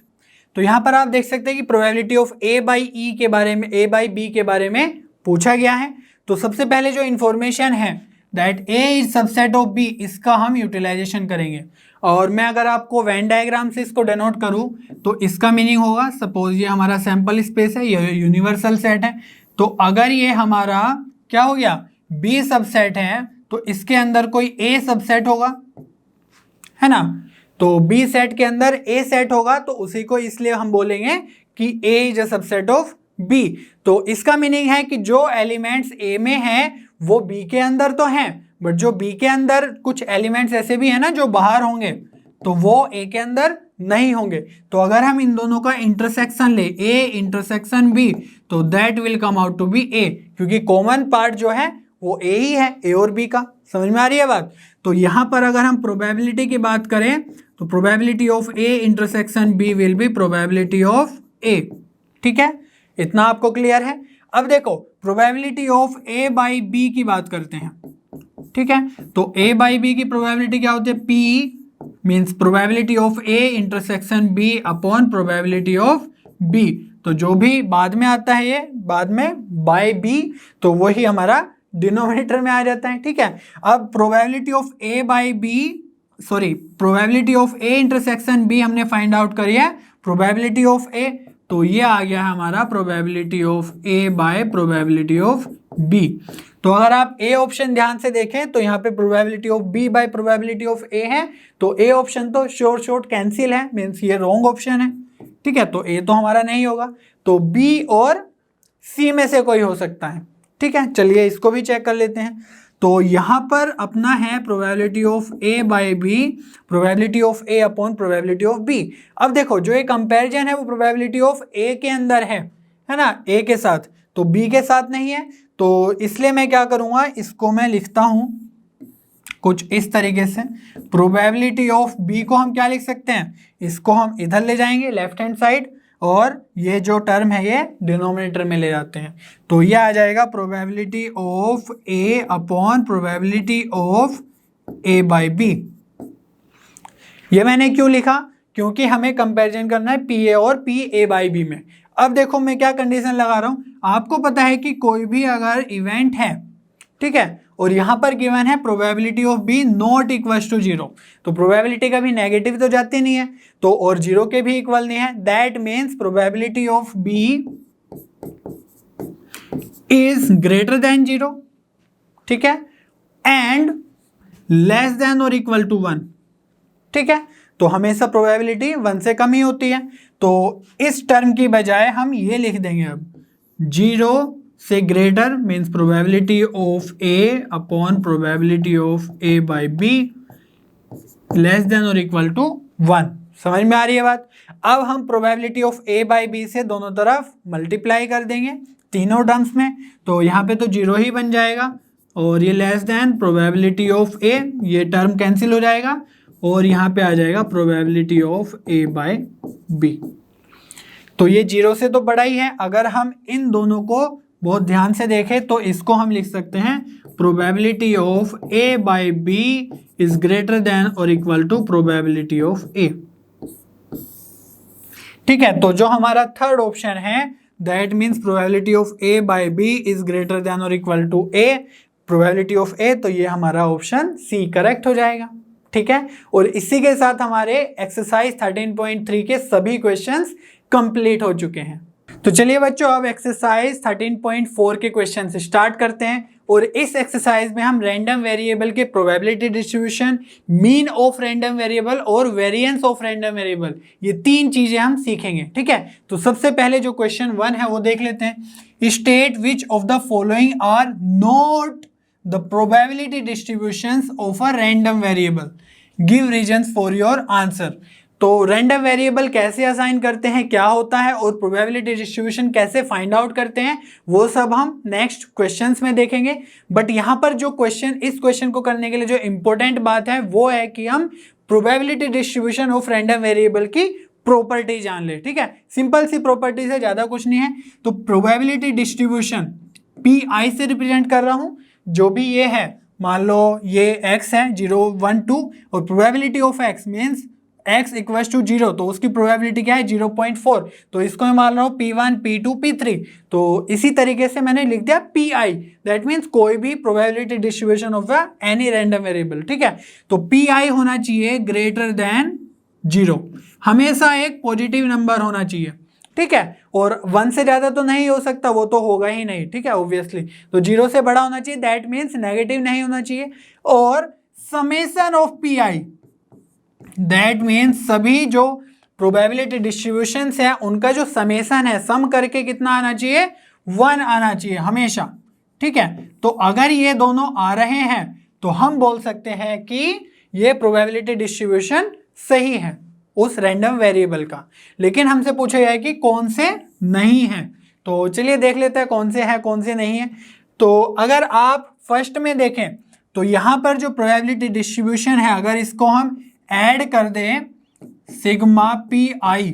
तो यहाँ पर आप देख सकते हैं कि probability of A by E के बारे में, A बाई B के बारे में पूछा गया है। तो सबसे पहले जो इन्फॉर्मेशन है that A is subset of B, इसका हम यूटिलाइजेशन करेंगे। और मैं अगर आपको वेन डायग्राम से इसको डेनोट करूं तो इसका मीनिंग होगा, सपोज ये हमारा सैंपल स्पेस है, ये यूनिवर्सल सेट है। तो अगर ये हमारा क्या हो गया, B सबसेट है, तो इसके अंदर कोई A सबसेट होगा, है ना। तो B सेट के अंदर A सेट होगा, तो उसी को इसलिए हम बोलेंगे कि A is a subset of B। तो इसका मीनिंग है कि जो एलिमेंट्स A में हैं वो B के अंदर तो हैं, बट जो B के अंदर कुछ एलिमेंट्स ऐसे भी हैं ना जो बाहर होंगे, तो वो A के अंदर नहीं होंगे। तो अगर हम इन दोनों का इंटरसेक्शन ले, A इंटरसेक्शन B, तो that will come out to be A, क्योंकि कॉमन पार्ट जो है वो A ही है, A और B का। समझ में आ रही है बात। तो यहाँ पर अगर हम प्रोबेबिलिटी की बात करें तो probability of A intersection B will be probability of A। ठीक है, इतना आपको क्लियर है। अब देखो probability of A by B की बात करते हैं। ठीक है, तो A बाई B की प्रोबेबिलिटी क्या होती है, P means probability of A intersection B upon probability of B। तो जो भी बाद में आता है, ये बाद में बाय B, तो वही हमारा डिनोमिनेटर में आ जाता है। ठीक है, अब probability of A by B, sorry probability of A intersection B हमने फाइंड आउट करी है प्रोबेबिलिटी ऑफ A, तो ये आ गया हमारा probability of A bye probability of B। तो अगर आप A ऑप्शन ध्यान से देखें तो यहाँ पे probability of B bye probability of A है, तो A ऑप्शन तो शॉर्ट कैंसिल है, मीन्स ये रॉन्ग ऑप्शन है। ठीक है, तो A तो हमारा नहीं होगा, तो B और C में से कोई हो सकता है। ठीक है, चलिए इसको भी चेक कर लेते हैं। तो यहाँ पर अपना है probability of A by B, probability of A upon probability of B। अब देखो जो ये कंपैरिजन है वो प्रोबेबिलिटी ऑफ A के अंदर है ना, A के साथ, तो B के साथ नहीं है। तो इसलिए मैं क्या करूँगा, इसको मैं लिखता हूँ कुछ इस तरीके से। प्रोबेबिलिटी ऑफ B को हम क्या लिख सकते हैं, इसको हम इधर ले जाएंगे लेफ्ट हैंड साइड, और ये जो टर्म है ये डिनोमिनेटर में ले जाते हैं। तो ये आ जाएगा probability of A upon probability of A by B। ये मैंने क्यों लिखा, क्योंकि हमें कंपैरिजन करना है PA और PA बाई B में। अब देखो मैं क्या कंडीशन लगा रहा हूं, आपको पता है कि कोई भी अगर इवेंट है, ठीक है, और यहां पर गिवन है probability of B not equals to 0, तो प्रोबेबिलिटी का भी नेगेटिव तो जाती नहीं है, तो और 0 के भी इक्वल नहीं है। That means probability of B is greater then 0, ठीक है, एंड लेस देन और इक्वल टू 1। ठीक है, तो हमेशा प्रोबेबिलिटी 1 से कम ही होती है। तो इस टर्म की बजाय हम ये लिख देंगे अब 0 से greater means probability of A upon probability of A by B less than और इक्वल टू 1। समझ में आ रही है बात। अब हम probability of A by B से दोनों तरफ मल्टीप्लाई कर देंगे तीनों टर्म्स में, तो यहाँ पे तो 0 ही बन जाएगा, और ये less than probability of A, ये टर्म कैंसिल हो जाएगा, और यहाँ पे आ जाएगा probability of A by B। तो ये 0 से तो बड़ा ही है। अगर हम इन दोनों को बहुत ध्यान से देखें तो इसको हम लिख सकते हैं probability of A by B is greater than और equal to probability of A। ठीक है, तो जो हमारा थर्ड ऑप्शन है that means probability of A by B is greater than और equal to A, probability of A, तो ये हमारा ऑप्शन C करेक्ट हो जाएगा। ठीक है, और इसी के साथ हमारे एक्सरसाइज 13.3 के सभी क्वेश्चंस कंप्लीट हो चुके हैं। तो चलिए बच्चों अब एक्सरसाइज 13.4 के क्वेश्चन से स्टार्ट करते हैं, और इस एक्सरसाइज में हम रैंडम वेरिएबल के probability distribution, mean of random variable और वेरिएंस ऑफ रैंडम वेरिएबल, ये तीन चीजें हम सीखेंगे। ठीक है, तो सबसे पहले जो क्वेश्चन 1 है वो देख लेते हैं। State which of the following are not the probability distributions of a random variable, give reasons for your answer. तो रैंडम वेरिएबल कैसे असाइन करते हैं, क्या होता है, और प्रोबेबिलिटी डिस्ट्रीब्यूशन कैसे फाइंड आउट करते हैं, वो सब हम नेक्स्ट क्वेश्चंस में देखेंगे। बट यहाँ पर जो क्वेश्चन, इस क्वेश्चन को करने के लिए जो इंपॉर्टेंट बात है वो है कि हम probability distribution of random variable की प्रॉपर्टी जान ले। ठीक है, सिंपल सी प्रॉपर्टीज है, ज्यादा कुछ नहीं है। तो प्रोबेबिलिटी डिस्ट्रीब्यूशन पी आई से रिप्रेजेंट कर रहा हूं, जो भी ये है, मान लो ये x है 0 1 2, और probability of x means x equals to 0, तो उसकी प्रोबेबिलिटी क्या है 0.4, तो इसको मैं मान रहा हूँ P1 P2 P3। तो इसी तरीके से मैंने लिख दिया PI, दैट मीन्स कोई भी probability distribution of any random variable. ठीक है, तो PI होना चाहिए ग्रेटर देन 0, हमेशा एक पॉजिटिव नंबर होना चाहिए। ठीक है, और 1 से ज्यादा तो नहीं हो सकता, वो तो होगा ही नहीं। ठीक है, ऑब्वियसली, तो 0 से बड़ा होना चाहिए, दैट मीन्स नेगेटिव नहीं होना चाहिए। और summation of PI, that means सभी जो प्रोबेबिलिटी डिस्ट्रीब्यूशंस है उनका जो समेशन है, सम करके कितना आना चाहिए, 1 आना चाहिए हमेशा। ठीक है, तो अगर ये दोनों आ रहे हैं तो हम बोल सकते हैं कि ये प्रोबेबिलिटी डिस्ट्रीब्यूशन सही है उस रैंडम वेरिएबल का। लेकिन हमसे पूछा गया है कि कौन से नहीं है, तो चलिए देख लेते हैं कौन से है कौन से नहीं है। तो अगर आप फर्स्ट में देखें तो यहाँ पर जो प्रोबेबिलिटी डिस्ट्रीब्यूशन है, अगर इसको हम ऐड कर दें सिग्मा PI,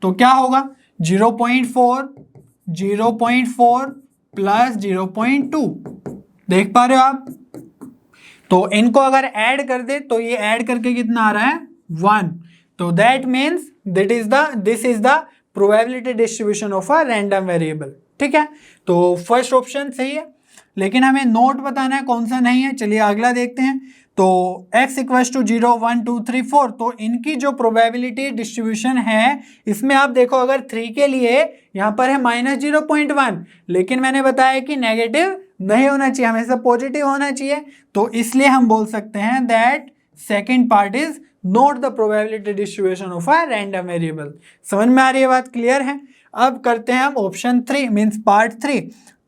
तो क्या होगा 0.4 0.4 प्लस 0.2, देख पा रहे हो आप। तो इनको अगर ऐड कर दे तो ये ऐड करके कितना आ रहा है 1, तो that means this is the probability distribution of a random variable. ठीक है, तो फर्स्ट ऑप्शन सही है, लेकिन हमें नोट बताना है कौन सा नहीं है। चलिए अगला देखते हैं। तो x इक्वल्स टू 0 1 2 3 4, तो इनकी जो प्रोबेबिलिटी डिस्ट्रीब्यूशन है, इसमें आप देखो अगर 3 के लिए यहाँ पर है -0.1, लेकिन मैंने बताया कि नेगेटिव नहीं होना चाहिए, हमेशा पॉजिटिव होना चाहिए। तो इसलिए हम बोल सकते हैं that second part is not the probability distribution of a random variable. समझ में आ रही है बात, क्लियर है। अब करते हैं हम ऑप्शन 3 मीन्स पार्ट 3।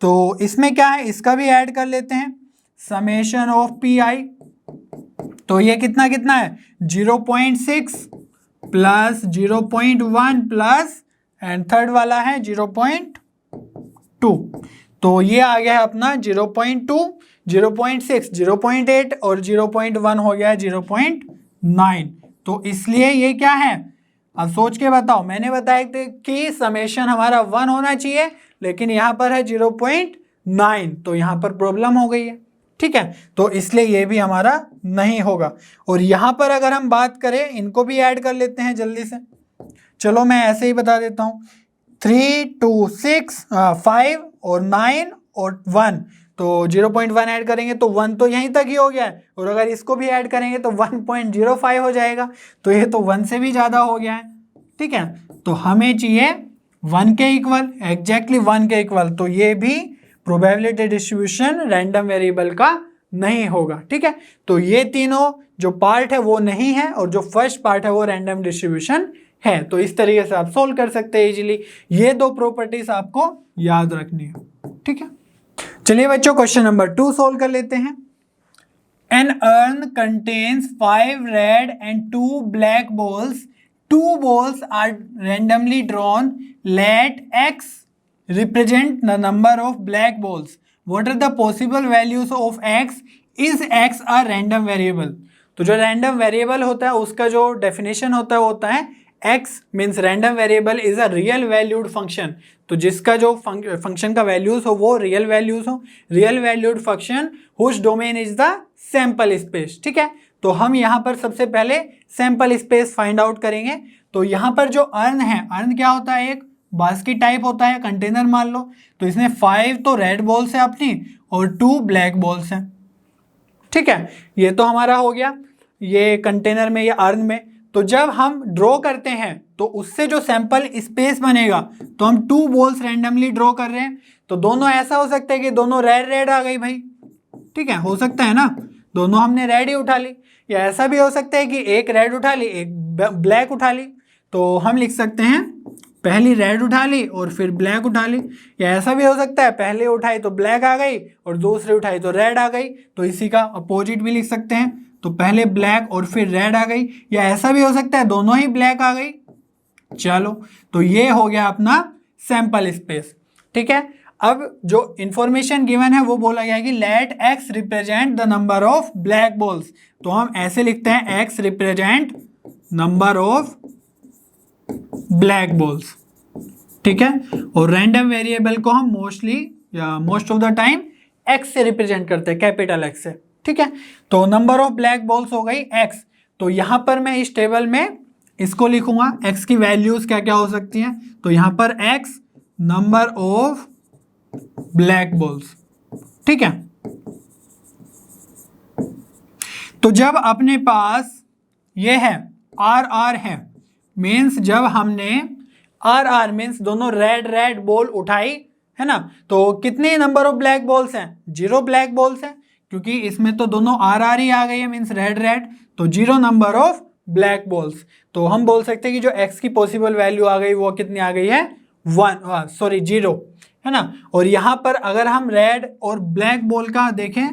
तो इसमें क्या है, इसका भी ऐड कर लेते हैं, समेशन ऑफ PI। तो ये कितना कितना है 0.6 प्लस 0.1 प्लस एंड थर्ड वाला है 0.2, तो ये आ गया है अपना 0.2 0.6 0.8 और 0.1 हो गया है 0.9। तो इसलिए ये क्या है, अब सोच के बताओ, मैंने बताया कि समेशन हमारा 1 होना चाहिए, लेकिन यहाँ पर है 0.9, तो यहाँ पर प्रॉब्लम हो गई है। ठीक है, तो इसलिए ये भी हमारा नहीं होगा। और यहाँ पर अगर हम बात करें, इनको भी ऐड कर लेते हैं जल्दी से। चलो मैं ऐसे ही बता देता हूँ, 3 2 6 5 और 9 और 1, तो 0.1 ऐड करेंगे तो 1 तो यहीं तक ही हो गया है, और अगर इसको भी ऐड करेंगे तो 1.05 हो जाएगा, तो ये तो 1 से भी ज़्यादा हो गया है। ठीक है, तो हमें चाहिए 1 के इक्वल, एग्जैक्टली 1 के इक्वल, तो ये भी प्रोबेबिलिटी डिस्ट्रीब्यूशन रैंडम वेरिएबल का नहीं होगा। ठीक है, तो ये तीनों जो पार्ट है वो नहीं है, और जो फर्स्ट पार्ट है वो रैंडम डिस्ट्रीब्यूशन है। तो इस तरीके से आप सोल्व कर सकते हैं इजीली। ये दो प्रॉपर्टीज आपको याद रखनी है। ठीक है, चलिए बच्चों क्वेश्चन नंबर 2 सोल्व कर लेते हैं। An urn contains 5 red and 2 black balls. 2 balls are randomly drawn. Let x represent the number of black balls. What are the possible values of x? Is x a random variable? तो जो रैंडम वेरिएबल होता है उसका जो डेफिनेशन होता है x means random variable is a real valued function. तो जिसका जो फंक्शन का वैल्यूज हो वो रियल वैल्यूज हो, real valued function whose domain is the sample space. ठीक है, तो हम यहाँ पर सबसे पहले सैंपल स्पेस फाइंड आउट करेंगे। तो यहाँ पर जो अर्न है, अर्न क्या होता है, एक बास्केट टाइप होता है, कंटेनर मान लो। तो इसमें 5 तो रेड बॉल्स है अपनी और 2 ब्लैक बॉल्स हैं। ठीक है, ये तो हमारा हो गया ये कंटेनर में, ये अर्न में। तो जब हम ड्रॉ करते हैं तो उससे जो सैंपल स्पेस बनेगा, तो हम 2 बॉल्स रैंडमली ड्रॉ कर रहे हैं। तो दोनों ऐसा हो सकता है कि दोनों रेड रेड आ गई भाई। ठीक है, हो सकता है ना, दोनों हमने रेड ही उठा ली, या ऐसा भी हो सकता है कि एक रेड उठा ली एक ब्लैक उठा ली। तो हम लिख सकते हैं पहली रेड उठा ली और फिर ब्लैक उठा ली, या ऐसा भी हो सकता है पहले उठाई तो ब्लैक आ गई और दूसरी उठाई तो रेड आ गई। तो इसी का अपोजिट भी लिख सकते हैं। तो पहले ब्लैक और फिर रेड आ गई, या ऐसा भी हो सकता है दोनों ही ब्लैक आ गई। चलो, तो ये हो गया अपना सैंपल स्पेस। ठीक है, अब जो इंफॉर्मेशन गिवन है वो बोला गया है कि let X represent the number of black balls. तो हम ऐसे लिखते हैं X represent number of black balls. ठीक है, और रैंडम वेरिएबल को हम मोस्टली या most of the time X से रिप्रेजेंट करते हैं, कैपिटल एक्स से। ठीक है, तो नंबर ऑफ ब्लैक बॉल्स हो गई एक्स। तो यहां पर मैं इस टेबल में इसको लिखूंगा, एक्स की वैल्यूज क्या क्या हो सकती हैं। तो यहां पर x number of black balls. ठीक है, तो जब अपने पास ये है आर आर है, मीन्स जब हमने आर आर मीन्स दोनों रेड रेड बॉल उठाई है ना, तो कितने नंबर ऑफ ब्लैक बॉल्स हैं? 0 ब्लैक बॉल्स हैं, क्योंकि इसमें तो दोनों आर आर ही आ गई है, मीन्स रेड रेड, तो 0 नंबर ऑफ ब्लैक बॉल्स। तो हम बोल सकते हैं कि जो एक्स की पॉसिबल वैल्यू आ गई वो कितनी आ गई है? 0 है ना। और यहाँ पर अगर हम रेड और ब्लैक बॉल का देखें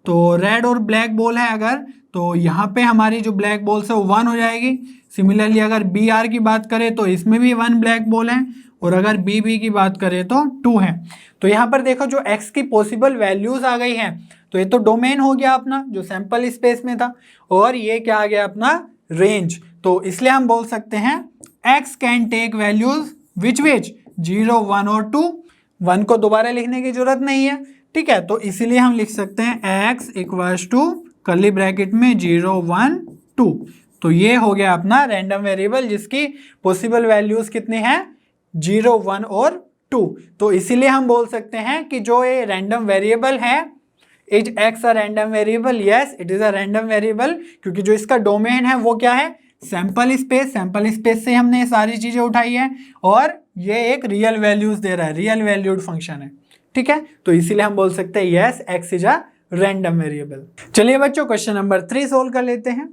तो रेड और ब्लैक बॉल है अगर, तो यहाँ पे हमारी जो ब्लैक बॉल्स है वो 1 हो जाएगी। सिमिलरली अगर बी आर की बात करें तो इसमें भी 1 ब्लैक बॉल है, और अगर बी बी की बात करें तो 2 है। तो यहाँ पर देखो जो एक्स की पॉसिबल वैल्यूज आ गई हैं, तो ये तो डोमेन हो गया अपना जो सैंपल स्पेस में था, और ये क्या आ गया अपना रेंज। तो इसलिए हम बोल सकते हैं X can take values which 0 1 और 2। 1 को दोबारा लिखने की जरूरत नहीं है। ठीक है, तो इसीलिए हम लिख सकते हैं X equals to curly bracket में 0 1 2। तो ये हो गया अपना रैंडम वेरिएबल जिसकी पॉसिबल वैल्यूज कितनी हैं? 0 1 और 2। तो इसीलिए हम बोल सकते हैं कि जो ये रैंडम वेरिएबल है, is x a random variable? Yes, it is a random variable, क्योंकि जो इसका डोमेन है वो क्या है? Sample space. सैंपल स्पेस से हमने सारी चीजें उठाई है, और ये एक रियल वैल्यूज दे रहा है, रियल वैल्यूड फंक्शन है। ठीक है, तो इसीलिए हम बोल सकते हैं yes, x is a random variable. चलिए बच्चों, क्वेश्चन नंबर 3 सोल्व कर लेते हैं।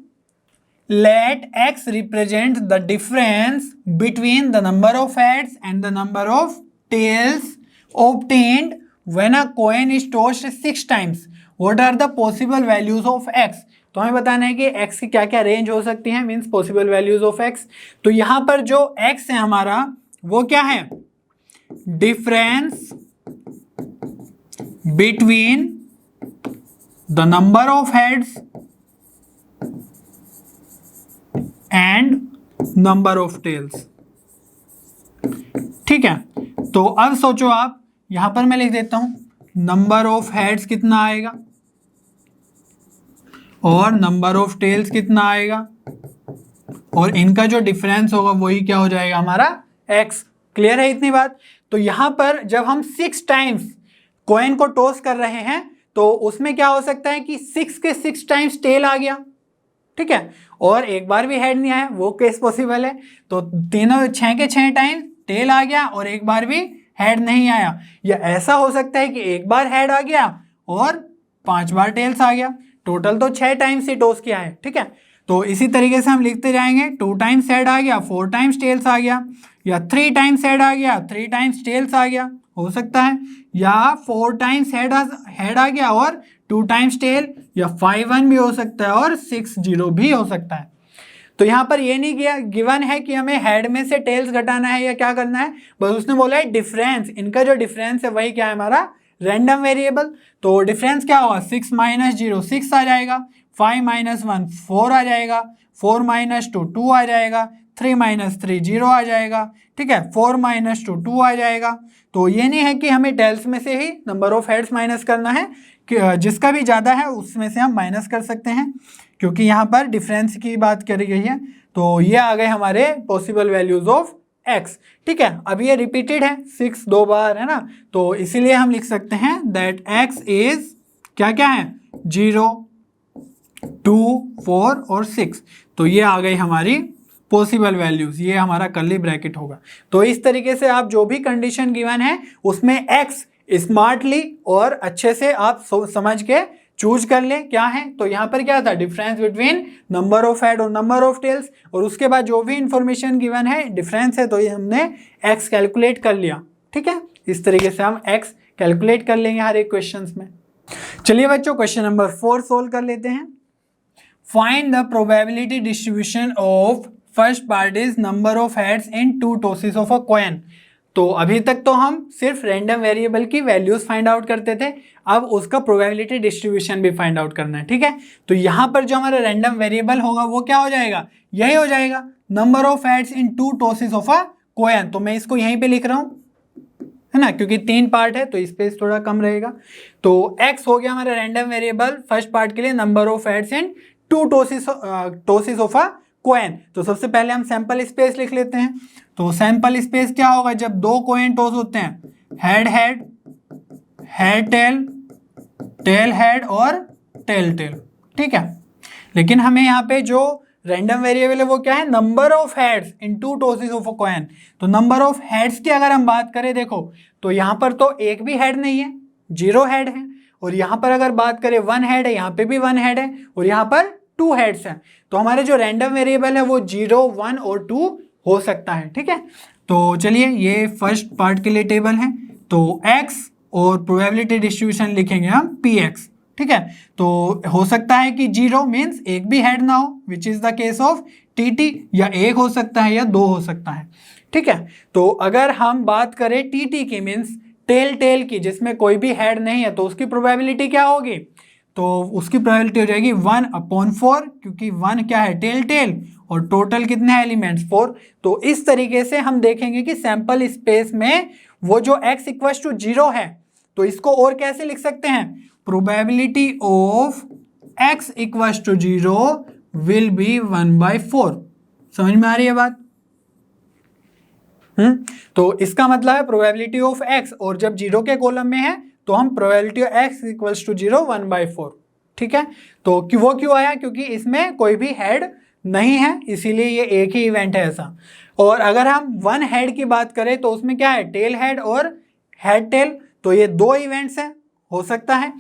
Let x represent the difference between the number of heads and the number of tails obtained when a coin is tossed 6 times. What are the possible values of x? तो हमें बताना है कि x की क्या क्या रेंज हो सकती है, means possible values of x। तो यहां पर जो x है हमारा वो क्या है? Difference between the number of heads and number of tails. ठीक है, तो अब सोचो आप, यहां पर मैं लिख देता हूं नंबर ऑफ हेड्स कितना आएगा और नंबर ऑफ टेल्स कितना आएगा, और इनका जो डिफरेंस होगा वही क्या हो जाएगा हमारा? एक्स। क्लियर है इतनी बात? तो यहां पर जब हम 6 टाइम्स कॉइन को टॉस कर रहे हैं तो उसमें क्या हो सकता है कि 6 के 6 टाइम्स टेल आ गया। ठीक है, और एक बार भी हेड नहीं आया, वो केस पॉसिबल है। तो तीनों 6 के 6 टाइम टेल आ गया और एक बार भी हेड नहीं आया। या ऐसा हो सकता है कि एक बार हेड आ गया और 5 बार टेल्स आ गया। टोटल तो 6 टाइम्स ही टॉस किया है। ठीक है, तो इसी तरीके से हम लिखते जाएंगे। 2 टाइम्स हेड आ गया, 4 टाइम्स टेल्स आ गया, या 3 टाइम्स हेड आ गया, 3 टाइम्स टेल्स आ गया, हो सकता है। या 4 टाइम्स हेड आ गया और 2 टाइम्स टेल, या 5 1 भी हो सकता है और 6 0 भी हो सकता है। तो यहाँ पर ये नहीं किया गिवन है कि हमें हेड में से टेल्स घटाना है या क्या करना है, बस उसने बोला है डिफरेंस। इनका जो डिफरेंस है वही क्या है हमारा? Random variable. तो डिफरेंस क्या होगा? 6 - 0 6 आ जाएगा, 5 - 1 4 आ जाएगा, 4 - 2 2 आ जाएगा, 3 - 3 0 आ जाएगा। ठीक है, 4 - 2 2 आ जाएगा। तो ये नहीं है कि हमें टेल्स में से ही नंबर ऑफ हेड्स माइनस करना है, कि जिसका भी ज़्यादा है उसमें से हम माइनस कर सकते हैं, क्योंकि यहाँ पर डिफरेंस की बात करी गई है। तो ये आ गए हमारे पॉसिबल वैल्यूज ऑफ एक्स। ठीक है, अब ये रिपीटेड है 6 2 बार, है ना, तो इसीलिए हम लिख सकते हैं दैट एक्स इज क्या क्या है? 0 2 4 और 6। तो ये आ गई हमारी पॉसिबल वैल्यूज, ये हमारा कर्ली ब्रैकेट होगा। तो इस तरीके से आप जो भी कंडीशन गिवन है उसमें एक्स स्मार्टली और अच्छे से आप समझ के चूज कर लें क्या है। तो यहाँ पर क्या था? Difference between number of head और नंबर ऑफ टेल्स, और उसके बाद जो भी इंफॉर्मेशन गिवन है डिफरेंस है, तो ये हमने एक्स कैलकुलेट कर लिया। ठीक है, इस तरीके से हम एक्स कैलकुलेट कर लेंगे हर एक क्वेश्चन में। चलिए बच्चों, क्वेश्चन नंबर 4 सोल्व कर लेते हैं। Find the probability distribution of first part is number of heads in two tosses of a coin. तो अभी तक तो हम सिर्फ रैंडम वेरिएबल की वैल्यूज फाइंड आउट करते थे, अब उसका प्रोबेबिलिटी डिस्ट्रीब्यूशन भी फाइंड आउट करना है, ठीक है। तो यहाँ पर जो हमारा रैंडम वेरिएबल होगा वो क्या हो जाएगा, यही हो जाएगा number of heads in two tosses of a coin. तो मैं इसको यहीं पे लिख रहा हूँ, है ना, क्योंकि 3 पार्ट है तो स्पेस थोड़ा कम रहेगा। तो x हो गया हमारा रैंडम वेरिएबल फर्स्ट पार्ट के लिए, number of heads in two tosses of a coin. तो सबसे पहले हम सैंपल स्पेस लिख लेते हैं। तो सैंपल स्पेस क्या होगा, जब 2 कॉइन टॉस होते हैं, head head, head tail, tail head और टेल टेल, ठीक है। लेकिन हमें यहाँ पे जो रैंडम वेरिएबल है वो क्या है, number of heads in two tosses of a coin. तो नंबर ऑफ हेड्स की अगर हम बात करें, देखो तो यहाँ पर तो एक भी हेड नहीं है, 0 हेड है। और यहाँ पर अगर बात करें 1 हेड है, यहाँ पे भी 1 हेड है, और यहाँ पर 2 हेड्स हैं। तो हमारे जो रैंडम वेरिएबल है वो 0, 1 और 2 हो सकता है, ठीक है। तो चलिए ये फर्स्ट पार्ट के लिए टेबल है। तो x और प्रोबेबिलिटी डिस्ट्रीब्यूशन लिखेंगे हम px, ठीक है। तो हो सकता है कि 0 मीन्स एक भी हेड ना हो, which is the case of tt, या 1 हो सकता है या 2 हो सकता है, ठीक है। तो अगर हम बात करें tt की, मीन्स टेल टेल की, जिसमें कोई भी हेड नहीं है, तो उसकी प्रोबेबिलिटी क्या होगी, तो उसकी प्रोबेबिलिटी हो जाएगी 1/4, क्योंकि 1 क्या है, टेल टेल, और टोटल कितने हैं एलिमेंट्स, 4। तो इस तरीके से हम देखेंगे कि सैंपल स्पेस में वो जो x इक्वल्स टू 0 है, तो इसको और कैसे लिख सकते हैं, probability of x equals to 0 will be 1/4। समझ में आ रही है बात? तो इसका मतलब है प्रोबेबिलिटी ऑफ x, और जब 0 के कॉलम में है तो हम probability of x equals to 0 1/4, ठीक है। तो वो क्यों आया, क्योंकि इसमें कोई भी हेड नहीं है, इसीलिए ये एक ही इवेंट है ऐसा। और अगर हम 1 हेड की बात करें तो उसमें क्या है, टेल हेड और हेड टेल, तो ये 2 इवेंट्स हैं, हो सकता है।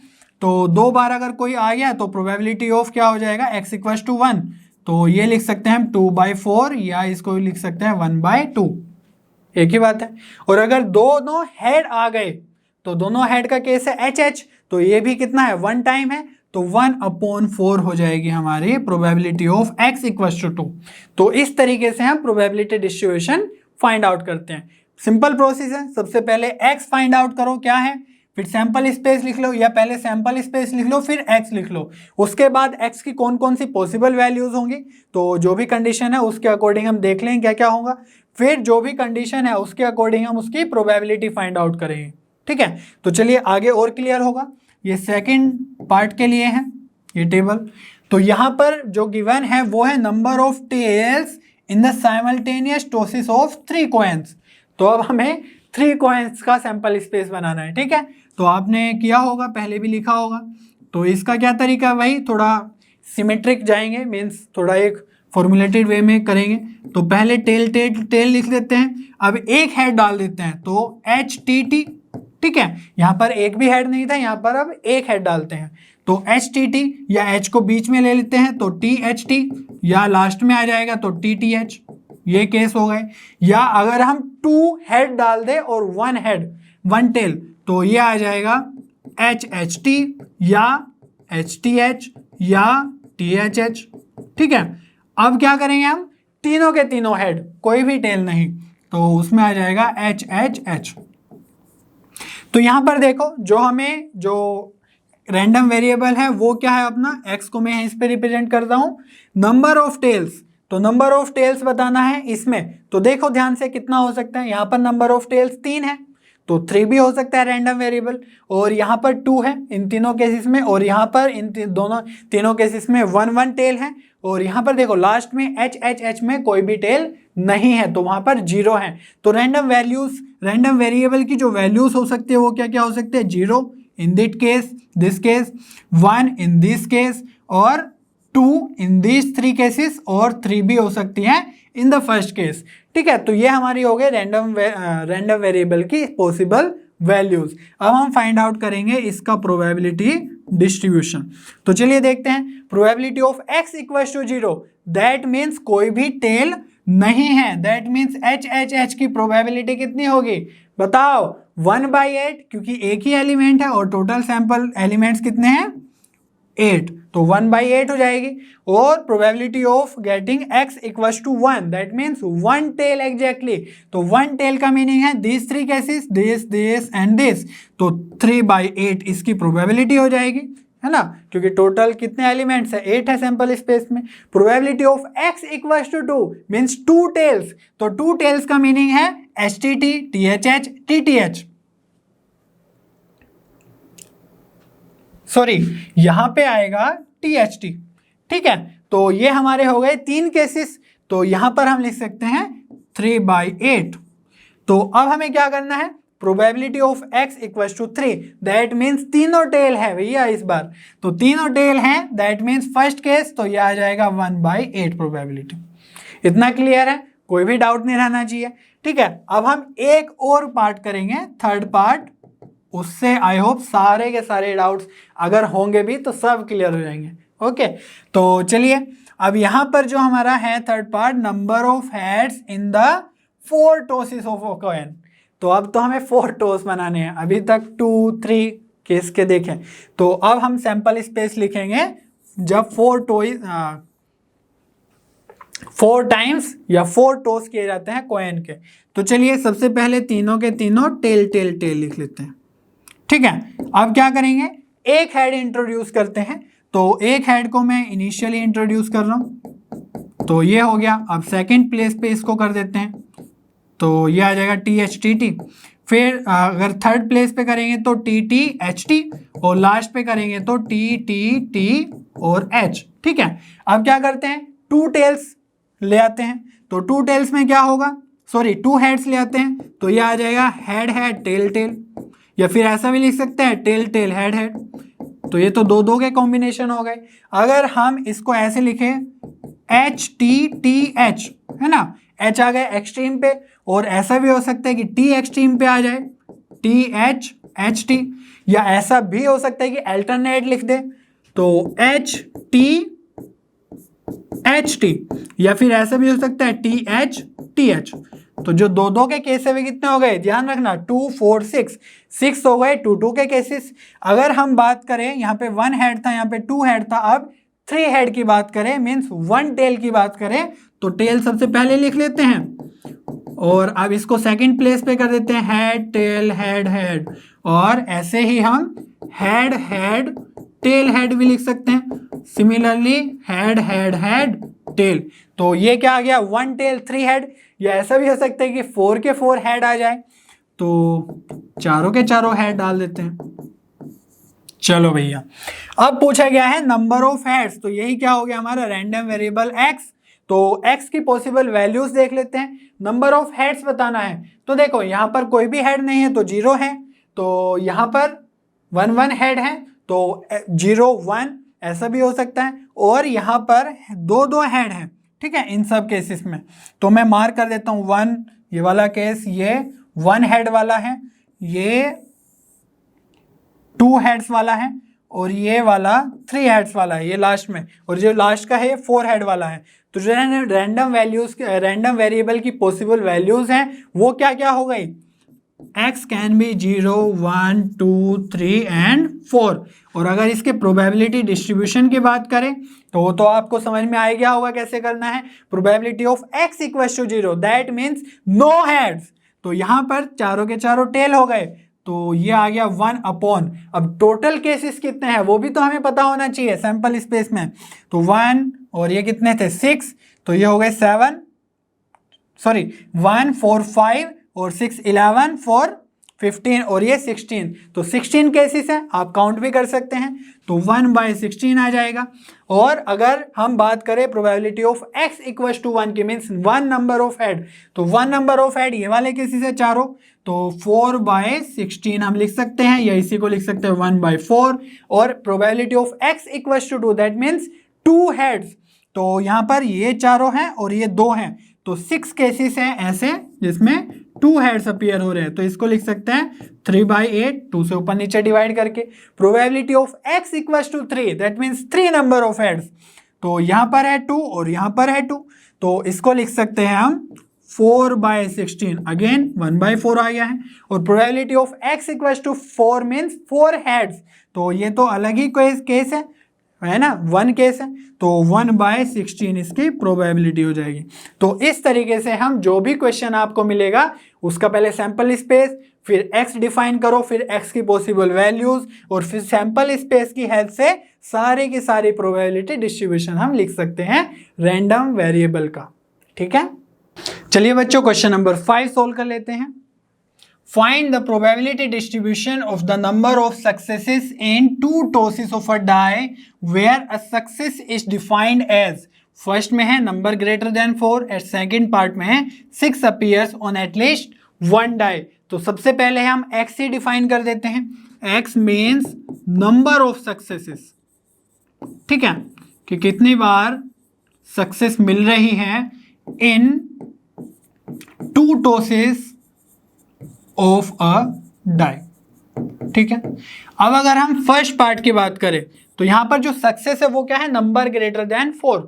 तो 2 बार अगर कोई आ गया तो प्रोबेबिलिटी ऑफ क्या हो जाएगा, x इक्वल्स टू 1। तो ये लिख सकते हैं हम 2/4, या इसको लिख सकते हैं 1/2, एक ही बात है। और अगर दोनों हेड आ गए, तो दोनों हेड का केस है HH, तो ये भी कितना है, 1 टाइम है, तो 1/4 हो जाएगी हमारी probability of x equals to 2। तो इस तरीके से हम प्रोबेबिलिटी डिस्ट्रीब्यूशन फाइंड आउट करते हैं। सिंपल प्रोसेस है, सबसे पहले x फाइंड आउट करो क्या है, फिर सैंपल स्पेस लिख लो, या पहले सैंपल स्पेस लिख लो फिर x लिख लो। उसके बाद x की कौन कौन सी पॉसिबल वैल्यूज होंगी, तो जो भी कंडीशन है उसके अकॉर्डिंग हम देख लेंगे क्या क्या होगा, फिर जो भी कंडीशन है उसके अकॉर्डिंग हम उसकी प्रोबेबिलिटी फाइंड आउट करेंगे, ठीक है। तो चलिए आगे और क्लियर होगा। ये सेकंड पार्ट के लिए है ये टेबल। तो यहाँ पर जो गिवन है वो है number of tails in the simultaneous tosses of 3 coins. तो अब हमें 3 कॉइन्स का सैंपल स्पेस बनाना है, ठीक है। तो आपने किया होगा, पहले भी लिखा होगा। तो इसका क्या तरीका है भाई, थोड़ा सिमेट्रिक जाएंगे, मीन्स थोड़ा एक फॉर्मुलेटेड वे में करेंगे। तो पहले टेल टेल टेल लिख लेते हैं, अब एक हेड डाल देते हैं, तो HTT, ठीक है। यहाँ पर एक भी हेड नहीं था, यहाँ पर अब एक हेड डालते हैं, तो HTT, या H को बीच में ले लेते हैं तो THT, या लास्ट में आ जाएगा तो TTH, ये केस हो गए। या अगर हम 2 हेड डाल दे और 1 हेड 1 टेल, तो ये आ जाएगा HHT, या HTH, या THH, ठीक है। अब क्या करेंगे हम, तीनों के तीनों हेड, कोई भी टेल नहीं, तो उसमें आ जाएगा HHH। तो यहां पर देखो जो हमें जो रैंडम वेरिएबल है वो क्या है अपना, x को मैं इस पे रिप्रेजेंट करता हूं, नंबर ऑफ टेल्स। तो नंबर ऑफ टेल्स बताना है इसमें, तो देखो ध्यान से कितना हो सकता है, यहाँ पर नंबर ऑफ टेल्स 3 है, तो 3 भी हो सकता है रैंडम वेरिएबल, और यहाँ पर 2 है इन तीनों केसेस में, और यहाँ पर इन तीनों केसेस में 1 टेल है, और यहाँ पर देखो लास्ट में HHH में कोई भी टेल नहीं है, तो वहाँ पर 0 है। तो रैंडम वेरिएबल की जो वैल्यूज हो सकती है वो क्या क्या हो सकते हैं, 0 in this case, 1 in this case, और 2 इन दिस 3 केसेस, और 3 भी हो सकती हैं इन द फर्स्ट केस, ठीक है। तो ये हमारी हो गई रैंडम वेरिएबल की पॉसिबल वैल्यूज। अब हम फाइंड आउट करेंगे इसका प्रोबेबिलिटी डिस्ट्रीब्यूशन। तो चलिए देखते हैं, probability of x equals to 0, that means कोई भी टेल नहीं है, दैट मीन्स HHH की प्रोबेबिलिटी कितनी होगी बताओ, 1/8, क्योंकि एक ही एलिमेंट है, और टोटल सैंपल एलिमेंट्स कितने हैं 8, तो 1/8 हो जाएगी। और probability of getting x equals to 1, that means 1 tail exactly. तो 1 टेल का मीनिंग है this 3 cases, this and this, तो 3/8 इसकी प्रोबेबिलिटी हो जाएगी, है ना, क्योंकि टोटल कितने एलिमेंट्स है, 8 है सैंपल स्पेस में। Probability of x equals to 2 means 2 tails, तो 2 टेल्स का मीनिंग है HTT, THH, TTH। सॉरी, यहां पे आएगा THT, ठीक है। तो ये हमारे हो गए 3 केसेस, तो यहां पर हम लिख सकते हैं 3/8। तो अब हमें क्या करना है, probability of x equals to 3, that means तीनों टेल है भैया इस बार, तो तीनों टेल है, दैट मीन्स फर्स्ट केस, तो ये आ जाएगा 1/8 प्रोबेबिलिटी। इतना क्लियर है, कोई भी डाउट नहीं रहना चाहिए, ठीक है। अब हम एक और पार्ट करेंगे, थर्ड पार्ट, उससे आई होप सारे के सारे डाउट्स अगर होंगे भी तो सब क्लियर हो जाएंगे। ओके, तो चलिए अब यहां पर जो हमारा है third part, number of heads in the 4 tosses of a coin. तो अब तो हमें 4 टॉस बनाने हैं, अभी तक 2, 3 केस के देखें, तो अब हम सैंपल स्पेस लिखेंगे जब 4 टाइम्स या 4 टॉस किए जाते हैं कॉइन के। तो चलिए सबसे पहले तीनों के तीनों टेल टेल टेल लिख लेते हैं, ठीक है। अब क्या करेंगे, एक हेड इंट्रोड्यूस करते हैं, तो एक हेड को मैं इनिशियली इंट्रोड्यूस कर रहा हूं, तो ये हो गया। अब सेकंड प्लेस पे इसको कर देते हैं, तो ये आ जाएगा THTT। फिर अगर थर्ड प्लेस पे करेंगे तो TTHT, और लास्ट पे करेंगे तो TTT और H, ठीक है। अब क्या करते हैं, 2 टेल्स ले आते हैं, तो 2 टेल्स में क्या होगा, सॉरी 2 हेड्स ले आते हैं, तो ये आ जाएगा हेड हेड टेल टेल, या फिर ऐसा भी लिख सकते हैं टेल टेल हेड हेड। तो ये तो दो के कॉम्बिनेशन हो गए। अगर हम इसको ऐसे लिखें HTTH, है ना, H आ गए एक्सट्रीम पे, और ऐसा भी हो सकता है कि T एक्सट्रीम पे आ जाए, THHT, या ऐसा भी हो सकता है कि अल्टरनेट लिख दे, तो HTHT, या फिर ऐसा भी हो सकता है THTH। तो जो दो के केस है वे कितने हो गए, ध्यान रखना, 2, 4, 6 हो गए 2 के केसेस। अगर हम बात करें, यहाँ पे 1 हेड था, यहाँ पे 2 हेड था, अब 3 हेड की बात करें, मीन्स 1 टेल की बात करें, तो टेल सबसे पहले लिख लेते हैं, और अब इसको सेकंड प्लेस पे कर देते हैं हेड टेल हेड हेड, और ऐसे ही हम हेड हेड टेल हेड भी लिख सकते हैं, similarly head head head tail. तो ये क्या आ गया, 1 टेल 3 हेड, या ऐसा भी हो सकता है कि 4 के 4 हेड आ जाए, तो चारों के चारों हेड डाल देते हैं। चलो भैया, अब पूछा गया है नंबर ऑफ हेड्स, तो यही क्या हो गया हमारा रैंडम वेरिएबल x, तो x की पॉसिबल वैल्यूज देख लेते हैं। नंबर ऑफ हेड्स बताना है, तो देखो यहाँ पर कोई भी हेड नहीं है तो 0 है, तो यहाँ पर 1 हेड है, तो 0, 1 ऐसा भी हो सकता है, और यहाँ पर 2 हेड है, ठीक है, इन सब केसेस में। तो मैं मार्क कर देता हूँ 1, ये वाला केस ये 1 हेड वाला है, ये 2 हेड्स वाला है, और ये वाला 3 हेड्स वाला है, ये लास्ट में, और जो लास्ट का है ये 4 हेड वाला है। तो जो रैंडम वेरिएबल की पॉसिबल वैल्यूज हैं वो क्या क्या हो गई, x कैन बी 0, 1, 2, 3 एंड 4। और अगर इसके प्रोबेबिलिटी डिस्ट्रीब्यूशन की बात करें तो आपको समझ में आ गया होगा कैसे करना है। Probability of x equals to 0, that means no heads, तो यहाँ पर चारों के चारों टेल हो गए, तो ये आ गया 1 अपॉन, अब टोटल केसेस कितने हैं वो भी तो हमें पता होना चाहिए सैंपल स्पेस में, तो 1 और ये कितने थे 6, तो ये हो गए 7, सॉरी 1, 4, 5 और 6, 11, 4, 15 और ये 16, तो 16 केसेस हैं, आप काउंट भी कर सकते हैं, तो 1/16 आ जाएगा। और अगर हम बात करें probability of x equals to 1 की, मीन्स 1 नंबर ऑफ हेड, तो 1 नंबर ऑफ हेड ये वाले केसेस है चारों, तो 4/16 हम लिख सकते हैं, या इसी को लिख सकते हैं 1/4। और probability of x equals to 2, that means 2 heads, तो यहाँ पर ये चारों हैं और ये 2 हैं, तो 6 केसेस हैं ऐसे जिसमें 2 हेड्स अपीयर हो रहे हैं, तो इसको लिख सकते हैं 3/8, 2 से ऊपर नीचे डिवाइड करके। Probability of x equals to 3, that means 3 number of heads, तो यहाँ पर है 2 और यहाँ पर है 2, तो इसको लिख सकते हैं हम 4/16, अगेन 1/4 आ गया है। और probability of x equals to 4 means 4 heads, तो ये तो अलग ही केस है, है ना, 1 केस है, तो 1/16 इसकी प्रोबेबिलिटी हो जाएगी। तो इस तरीके से हम जो भी क्वेश्चन आपको मिलेगा उसका पहले सैंपल स्पेस, फिर x डिफाइन करो, फिर x की पॉसिबल वैल्यूज, और फिर सैंपल स्पेस की हेल्प से सारे की सारी प्रोबेबिलिटी डिस्ट्रीब्यूशन हम लिख सकते हैं रैंडम वेरिएबल का। ठीक है, चलिए बच्चों क्वेश्चन नंबर 5 सोल्व कर लेते हैं। Find the probability distribution of the number of successes in 2 tosses of a die where a success is defined as, first में है number greater than 4 and second part में है 6 appears on at least 1 die। तो सबसे पहले हम x से डिफाइन कर देते हैं, x means number of successes, ठीक है, कि कितनी बार सक्सेस मिल रही है इन 2 tosses ऑफ अ डाई। ठीक है, अब अगर हम फर्स्ट पार्ट की बात करें तो यहां पर जो सक्सेस है वो क्या है, नंबर ग्रेटर देन 4।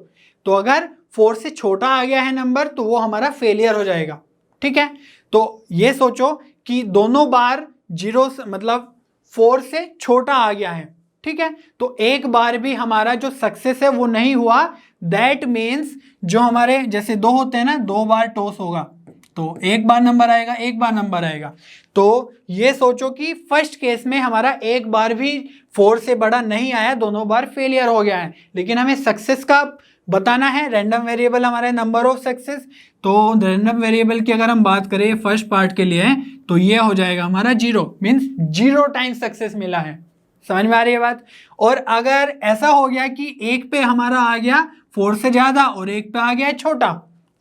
तो अगर 4 से छोटा आ गया है नंबर तो वो हमारा फेलियर हो जाएगा। ठीक है, तो ये सोचो कि दोनों बार 0 मतलब 4 से छोटा आ गया है। ठीक है, तो एक बार भी हमारा जो सक्सेस है वो नहीं हुआ, दैट मीन्स जो हमारे जैसे 2 होते हैं ना, 2 बार टॉस होगा तो एक बार नंबर आएगा, एक बार नंबर आएगा। तो ये सोचो कि फर्स्ट केस में हमारा एक बार भी 4 से बड़ा नहीं आया, दोनों बार फेलियर हो गया है, लेकिन हमें सक्सेस का बताना है, रैंडम वेरिएबल हमारा नंबर ऑफ सक्सेस। तो रैंडम वेरिएबल की अगर हम बात करें फर्स्ट पार्ट के लिए तो ये हो जाएगा हमारा 0, मीन्स 0 टाइम सक्सेस मिला है। समझ में आ रही है बात। और अगर ऐसा हो गया कि एक पे हमारा आ गया 4 से ज्यादा और एक पे आ गया छोटा,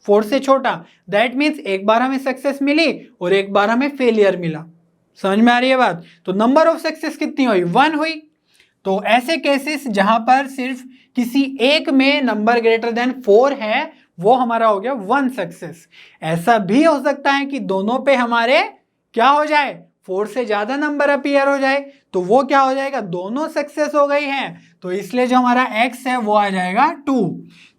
4 से छोटा, दैट मीन्स एक बार हमें सक्सेस मिली और एक बार हमें फेलियर मिला। समझ में आ रही है बात। तो नंबर ऑफ सक्सेस कितनी हुई, 1 हुई। तो ऐसे केसेस जहां पर सिर्फ किसी एक में नंबर ग्रेटर देन 4 है वो हमारा हो गया 1 सक्सेस। ऐसा भी हो सकता है कि दोनों पे हमारे क्या हो जाए, 4 से ज्यादा नंबर अपीयर हो जाए, तो वो क्या हो जाएगा, दोनों सक्सेस हो गई हैं। तो इसलिए जो हमारा x है वो आ जाएगा 2।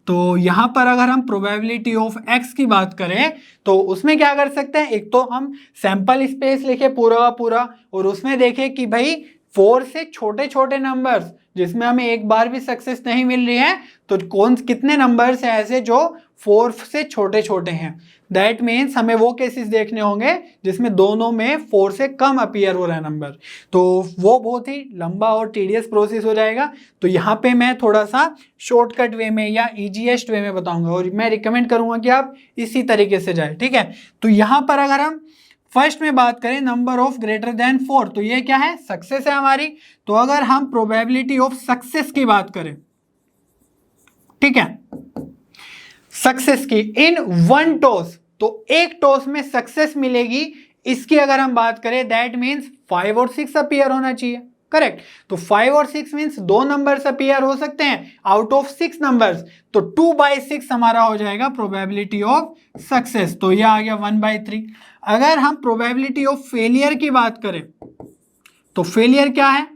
तो यहां पर अगर हम प्रोबेबिलिटी ऑफ x की बात करें तो उसमें क्या कर सकते हैं, एक तो हम सैंपल स्पेस लिखे पूरा का पूरा और उसमें देखें कि भाई 4 से छोटे छोटे नंबर्स जिसमें हमें एक बार भी सक्सेस नहीं मिल रही है, तो कितने नंबर्स हैं ऐसे जो 4 से छोटे छोटे हैं। दैट मीन्स हमें वो केसेस देखने होंगे जिसमें दोनों में 4 से कम अपीयर हो रहा है नंबर, तो वो बहुत ही लंबा और टीडियस प्रोसेस हो जाएगा। तो यहाँ पे मैं थोड़ा सा शॉर्टकट वे में या इजीएस्ट वे में बताऊंगा और मैं रिकमेंड करूंगा कि आप इसी तरीके से जाए। ठीक है, तो यहाँ पर अगर हम फर्स्ट में बात करें नंबर ऑफ ग्रेटर देन 4, तो ये क्या है, सक्सेस है हमारी। तो अगर हम प्रोबेबिलिटी ऑफ सक्सेस की बात करें, ठीक है, सक्सेस की इन 1 टॉस, तो एक टॉस में सक्सेस मिलेगी, इसकी अगर हम बात करें दैट मीन्स 5 और 6 अपीयर होना चाहिए। करेक्ट, तो 5 और 6 मीन्स 2 नंबर्स अपीयर हो सकते हैं आउट ऑफ 6 नंबर्स, तो 2/6 हमारा हो जाएगा प्रोबेबिलिटी ऑफ सक्सेस। तो यह आ गया 1/3। अगर हम प्रोबेबिलिटी ऑफ फेलियर की बात करें तो फेलियर क्या है,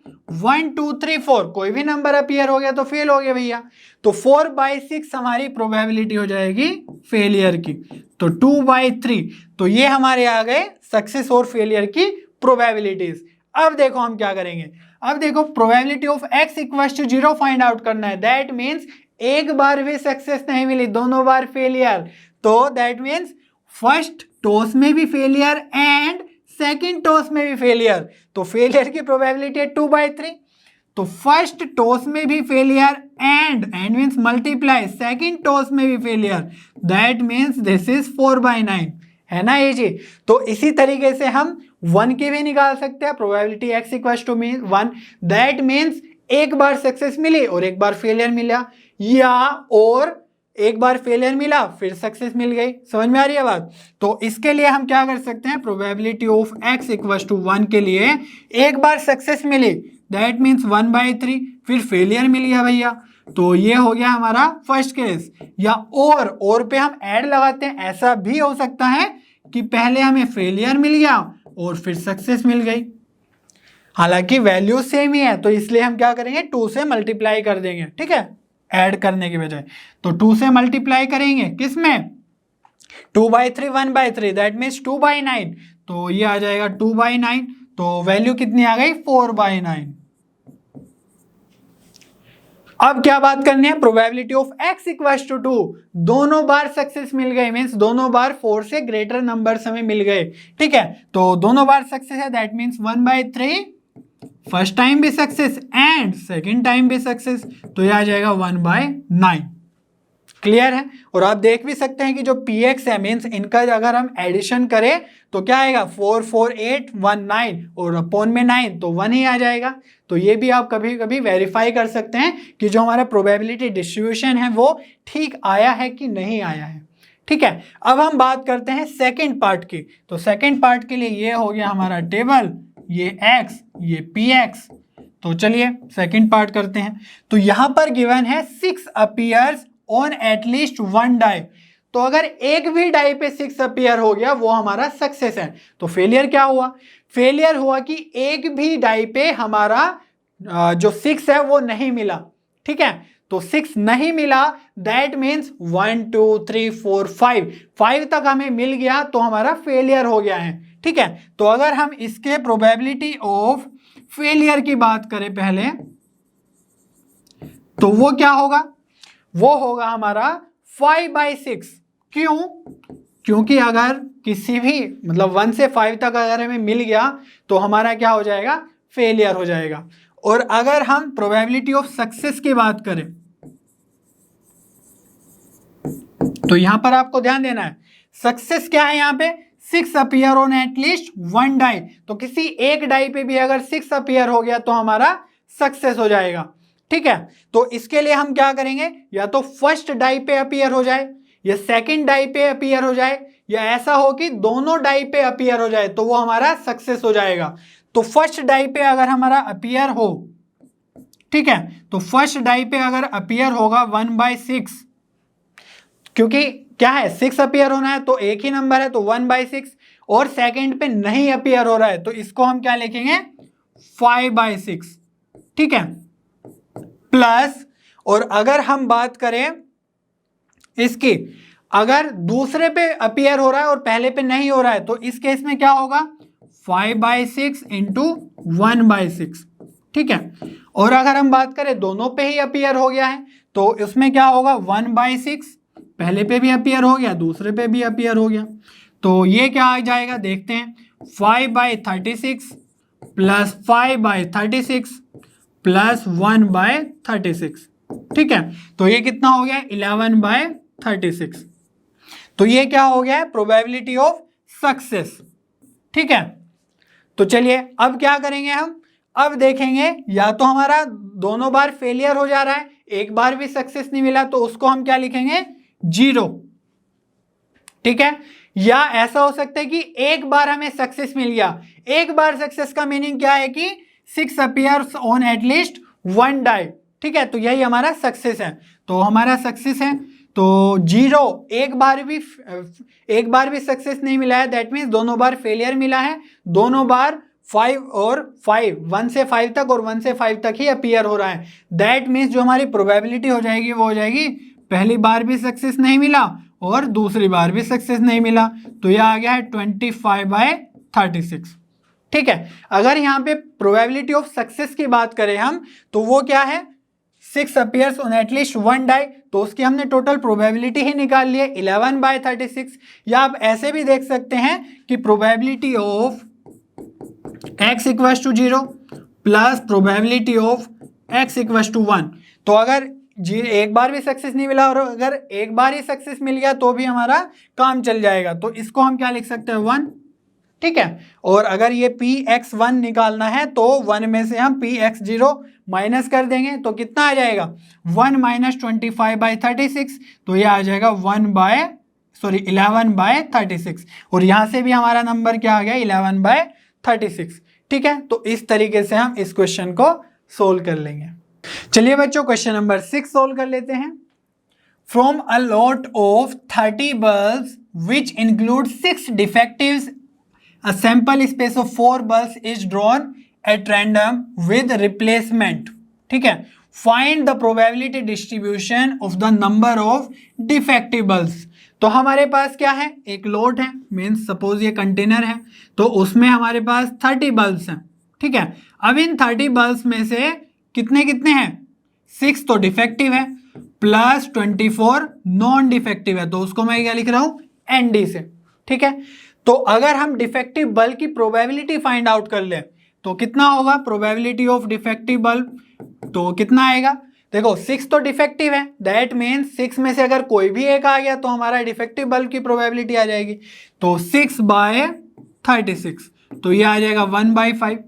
1 2 3 4, कोई भी नंबर अपीयर हो गया तो फेल हो गया भैया। तो 4/6 हमारी प्रोबेबिलिटी हो जाएगी फेलियर की, तो 2/3। तो ये हमारे आ गए सक्सेस और फेलियर की प्रोबेबिलिटीज। अब देखो हम क्या करेंगे, अब देखो probability of x = 0 find out करना है। दैट मीन्स एक बार भी सक्सेस नहीं मिली, दोनों बार फेलियर, तो दैट मीन्स फर्स्ट टॉस में भी फेलियर एंड सेकंड टॉस में भी फेलियर, तो फेलियर की प्रोबेबिलिटी है 2/3। तो फर्स्ट टॉस में भी failure and means multiply second toss में भी failure, that means this is 4/9, है ना ये जी। तो इसी तरीके से हम 1 की भी निकाल सकते हैं, प्रोबेबिलिटी x = 1, दैट मीन्स एक बार सक्सेस मिली और एक बार फेलियर मिला, या और एक बार फेलियर मिला फिर सक्सेस मिल गई। समझ में आ रही है बात। तो इसके लिए हम क्या कर सकते हैं, प्रोबेबिलिटी ऑफ x = 1 के लिए एक बार सक्सेस मिली दैट मीन्स 1/3, फिर फेलियर मिल गया भैया, तो ये हो गया हमारा फर्स्ट केस। या और पे हम ऐड लगाते हैं, ऐसा भी हो सकता है कि पहले हमें फेलियर मिल गया और फिर सक्सेस मिल गई, हालांकि वैल्यू सेम ही है, तो इसलिए हम क्या करेंगे 2 से मल्टीप्लाई कर देंगे। ठीक है, ऐड करने के बजाय, तो 2 से मल्टीप्लाई करेंगे किसमें, 2/3 1/3, दैट मीन्स 2/9, तो ये आ जाएगा 2/9, तो वैल्यू कितनी आ गई 4/9। अब क्या बात करनी है, probability of x equals to 2, दोनों बार सक्सेस मिल गए, मींस दोनों बार 4 से ग्रेटर नंबर्स हमें मिल गए, ठीक है। तो दोनों बार सक्सेस है, दैट मींस 1/3 फर्स्ट टाइम भी सक्सेस एंड सेकंड टाइम भी सक्सेस, तो ये आ जाएगा 1/9। क्लियर है। और आप देख भी सकते हैं कि जो px है मींस इनका अगर हम एडिशन करें तो क्या आएगा, 4 4 8 1 9 और अपॉन में 9 तो 1 ही आ जाएगा। तो ये भी आप कभी कभी वेरीफाई कर सकते हैं कि जो हमारा प्रोबेबिलिटी डिस्ट्रीब्यूशन है वो ठीक आया है कि नहीं आया है, ठीक है। अब हम बात करते हैं सेकेंड पार्ट की। तो सेकेंड पार्ट के लिए ये हो गया हमारा टेबल, ये x, ये px। तो चलिए सेकेंड पार्ट करते हैं। तो यहां पर गिवन है 6 अपीयर्स ऑन एटलीस्ट 1 डाई। तो अगर एक भी डाई पे 6 अपीयर हो गया वो हमारा सक्सेस है। तो फेलियर क्या हुआ, फेलियर हुआ कि एक भी डाई पे हमारा जो 6 है वो नहीं मिला, ठीक है। तो 6 नहीं मिला, दैट मीन्स 1 2 3 4 5 तक हमें मिल गया तो हमारा फेलियर हो गया है, ठीक है। तो अगर हम इसके प्रोबेबिलिटी ऑफ फेलियर की बात करें पहले, तो वो क्या होगा, वो होगा हमारा 5/6। क्यों, क्योंकि अगर किसी भी मतलब 1 से 5 तक अगर हमें मिल गया तो हमारा क्या हो जाएगा, फेलियर हो जाएगा। और अगर हम प्रोबेबिलिटी ऑफ सक्सेस की बात करें तो यहां पर आपको ध्यान देना है, सक्सेस क्या है यहां पे, 6 अपीयर ऑन एटलीस्ट 1 डाई। तो किसी एक डाई पे भी अगर 6 अपीयर हो गया तो हमारा सक्सेस हो जाएगा, ठीक है। तो इसके लिए हम क्या करेंगे, या तो फर्स्ट डाई पे अपीयर हो जाए या सेकंड डाई पे अपीयर हो जाए, या ऐसा हो कि दोनों डाई पे अपीयर हो जाए तो वो हमारा सक्सेस हो जाएगा। तो फर्स्ट डाई पे अगर हमारा अपीयर हो, ठीक है, तो फर्स्ट डाई पे अगर अपीयर होगा 1/6, क्योंकि क्या है 6 अपीयर होना है तो एक ही नंबर है तो 1/6, और सेकंड पे नहीं अपीयर हो रहा है तो इसको हम क्या लिखेंगे 5/6, ठीक है। प्लस, और अगर हम बात करें इसकी, अगर दूसरे पे अपीयर हो रहा है और पहले पे नहीं हो रहा है तो इस केस में क्या होगा 5/6 इंटू 1/6, ठीक है। और अगर हम बात करें दोनों पे ही अपीयर हो गया है तो उसमें क्या होगा 1/6, पहले पे भी अपीयर हो गया दूसरे पे भी अपीयर हो गया, तो ये क्या आ जाएगा देखते हैं, 5/36 प्लस 5/36 प्लस 1/36, ठीक है। तो ये कितना हो गया 11/36। तो ये क्या हो गया है प्रोबेबिलिटी ऑफ सक्सेस, ठीक है। तो चलिए अब क्या करेंगे हम, अब देखेंगे या तो हमारा दोनों बार फेलियर हो जा रहा है, एक बार भी सक्सेस नहीं मिला तो उसको हम क्या लिखेंगे 0, ठीक है। या ऐसा हो सकता है कि एक बार हमें सक्सेस मिल गया, एक बार सक्सेस का मीनिंग क्या है कि 6 अपीयर्स ऑन एटलीस्ट 1 डाई, ठीक है। तो यही हमारा सक्सेस है, तो हमारा सक्सेस है तो 0, एक बार भी सक्सेस नहीं मिला है, दैट मीन्स दोनों बार फेलियर मिला है, दोनों बार 5 और 5, 1 से 5 तक और 1 से 5 तक ही अपीयर हो रहा है, दैट मीन्स जो हमारी प्रोबेबिलिटी हो जाएगी वो हो जाएगी पहली बार भी सक्सेस नहीं मिला और दूसरी बार भी सक्सेस नहीं मिला, तो यह आ गया है 25/36, ठीक है। अगर यहाँ पे प्रोबेबिलिटी ऑफ सक्सेस की बात करें हम तो वो क्या है 6 अपीयर्स ऑन एटलीस्ट 1 डाई, तो उसकी हमने टोटल प्रोबेबिलिटी ही निकाल ली है 11/36। या आप ऐसे भी देख सकते हैं कि probability of x equals to 0 plus probability of x equals to 1। तो अगर एक बार भी सक्सेस नहीं मिला और अगर एक बार ही सक्सेस मिल गया तो भी हमारा काम चल जाएगा, तो इसको हम क्या लिख सकते हैं 1, ठीक है। और अगर ये px1 निकालना है तो 1 में से हम px0 माइनस कर देंगे तो कितना आ जाएगा 1 माइनस 25/36, तो ये आ जाएगा 11/36, और यहां से भी हमारा नंबर क्या आ गया 11/36, ठीक है। तो इस तरीके से हम इस क्वेश्चन को सोल्व कर लेंगे। चलिए बच्चों क्वेश्चन नंबर 6 सोल्व कर लेते हैं। From a lot of 30 bulbs which include 6 डिफेक्टिव्स, a sample space of 4 bulbs is drawn at random with replacement, ठीक है। find the probability distribution of the number of defective bulbs। तो हमारे पास क्या है, एक लोट है, मीन्स सपोज ये कंटेनर है तो उसमें हमारे पास 30 बल्ब्स हैं, ठीक है। अब इन 30 बल्ब्स में से कितने कितने हैं 6 तो डिफेक्टिव है प्लस 24 नॉन डिफेक्टिव है, तो उसको मैं क्या लिख रहा हूं एनडी से। ठीक है, तो अगर हम डिफेक्टिव बल्ब की प्रोबेबिलिटी फाइंड आउट कर ले तो कितना होगा, प्रोबेबिलिटी ऑफ डिफेक्टिव बल्ब तो कितना आएगा, देखो 6 तो डिफेक्टिव है, दैट मीन्स 6 में से अगर कोई भी एक आ गया तो हमारा डिफेक्टिव बल्ब की प्रोबेबिलिटी आ जाएगी, तो 6/36, तो ये आ जाएगा 1/5।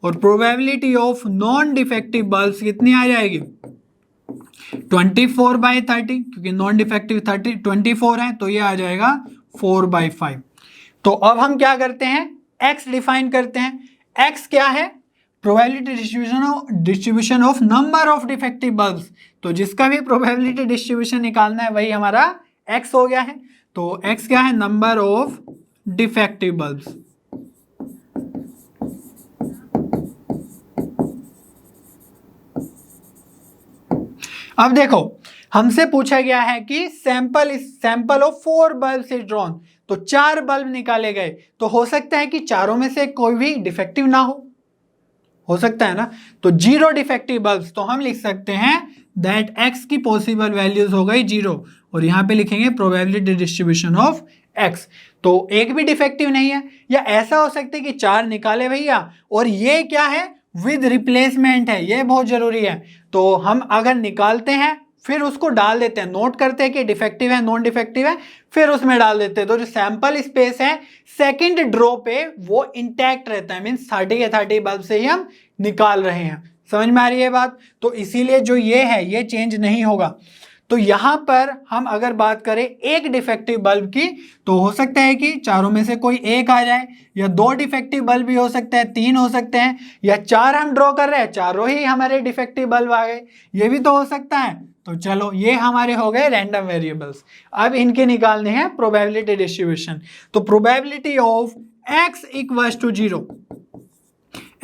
और probability of non defective bulb कितनी आ जाएगी, 24/30, क्योंकि नॉन डिफेक्टिव 24 है, तो ये आ जाएगा 4/5। तो अब हम क्या करते हैं, x डिफाइन करते हैं। x क्या है, probability distribution of number of defective bulbs, तो जिसका भी प्रोबेबिलिटी डिस्ट्रीब्यूशन निकालना है वही हमारा x हो गया है। तो x क्या है, नंबर ऑफ डिफेक्टिव बल्ब्स। अब देखो हमसे पूछा गया है कि sample of 4 bulb is drawn, तो 4 बल्ब निकाले गए, तो हो सकता है कि चारों में से कोई भी डिफेक्टिव ना हो सकता है ना, तो 0 डिफेक्टिव बल्ब्स, तो हम लिख सकते हैं दैट x की पॉसिबल वैल्यूज हो गई 0, और यहां पे लिखेंगे प्रोबेबिलिटी डिस्ट्रीब्यूशन ऑफ x, तो एक भी डिफेक्टिव नहीं है। या ऐसा हो सकता है कि 4 निकाले भैया और ये क्या है, विद रिप्लेसमेंट है, ये बहुत जरूरी है, तो हम अगर निकालते हैं फिर उसको डाल देते हैं, नोट करते हैं कि डिफेक्टिव है नॉन डिफेक्टिव है, फिर उसमें डाल देते हैं, तो जो सैंपल स्पेस है सेकंड ड्रॉ पे वो इंटैक्ट रहता है, मींस 30 के 30 बल्ब से ही हम निकाल रहे हैं। समझ में आ रही है बात, तो इसीलिए जो ये है ये चेंज नहीं होगा। तो यहां पर हम अगर बात करें एक डिफेक्टिव बल्ब की, तो हो सकता है कि चारों में से कोई एक आ जाए, या 2 डिफेक्टिव बल्ब भी हो सकते हैं, 3 हो सकते हैं, या 4 हम ड्रॉ कर रहे हैं चारों ही हमारे डिफेक्टिव बल्ब आ गए, ये भी तो हो सकता है। तो चलो ये हमारे हो गए रैंडम वेरिएबल्स। अब इनके निकालने हैं प्रोबेबिलिटी डिस्ट्रीब्यूशन। तो probability of x equals to 0,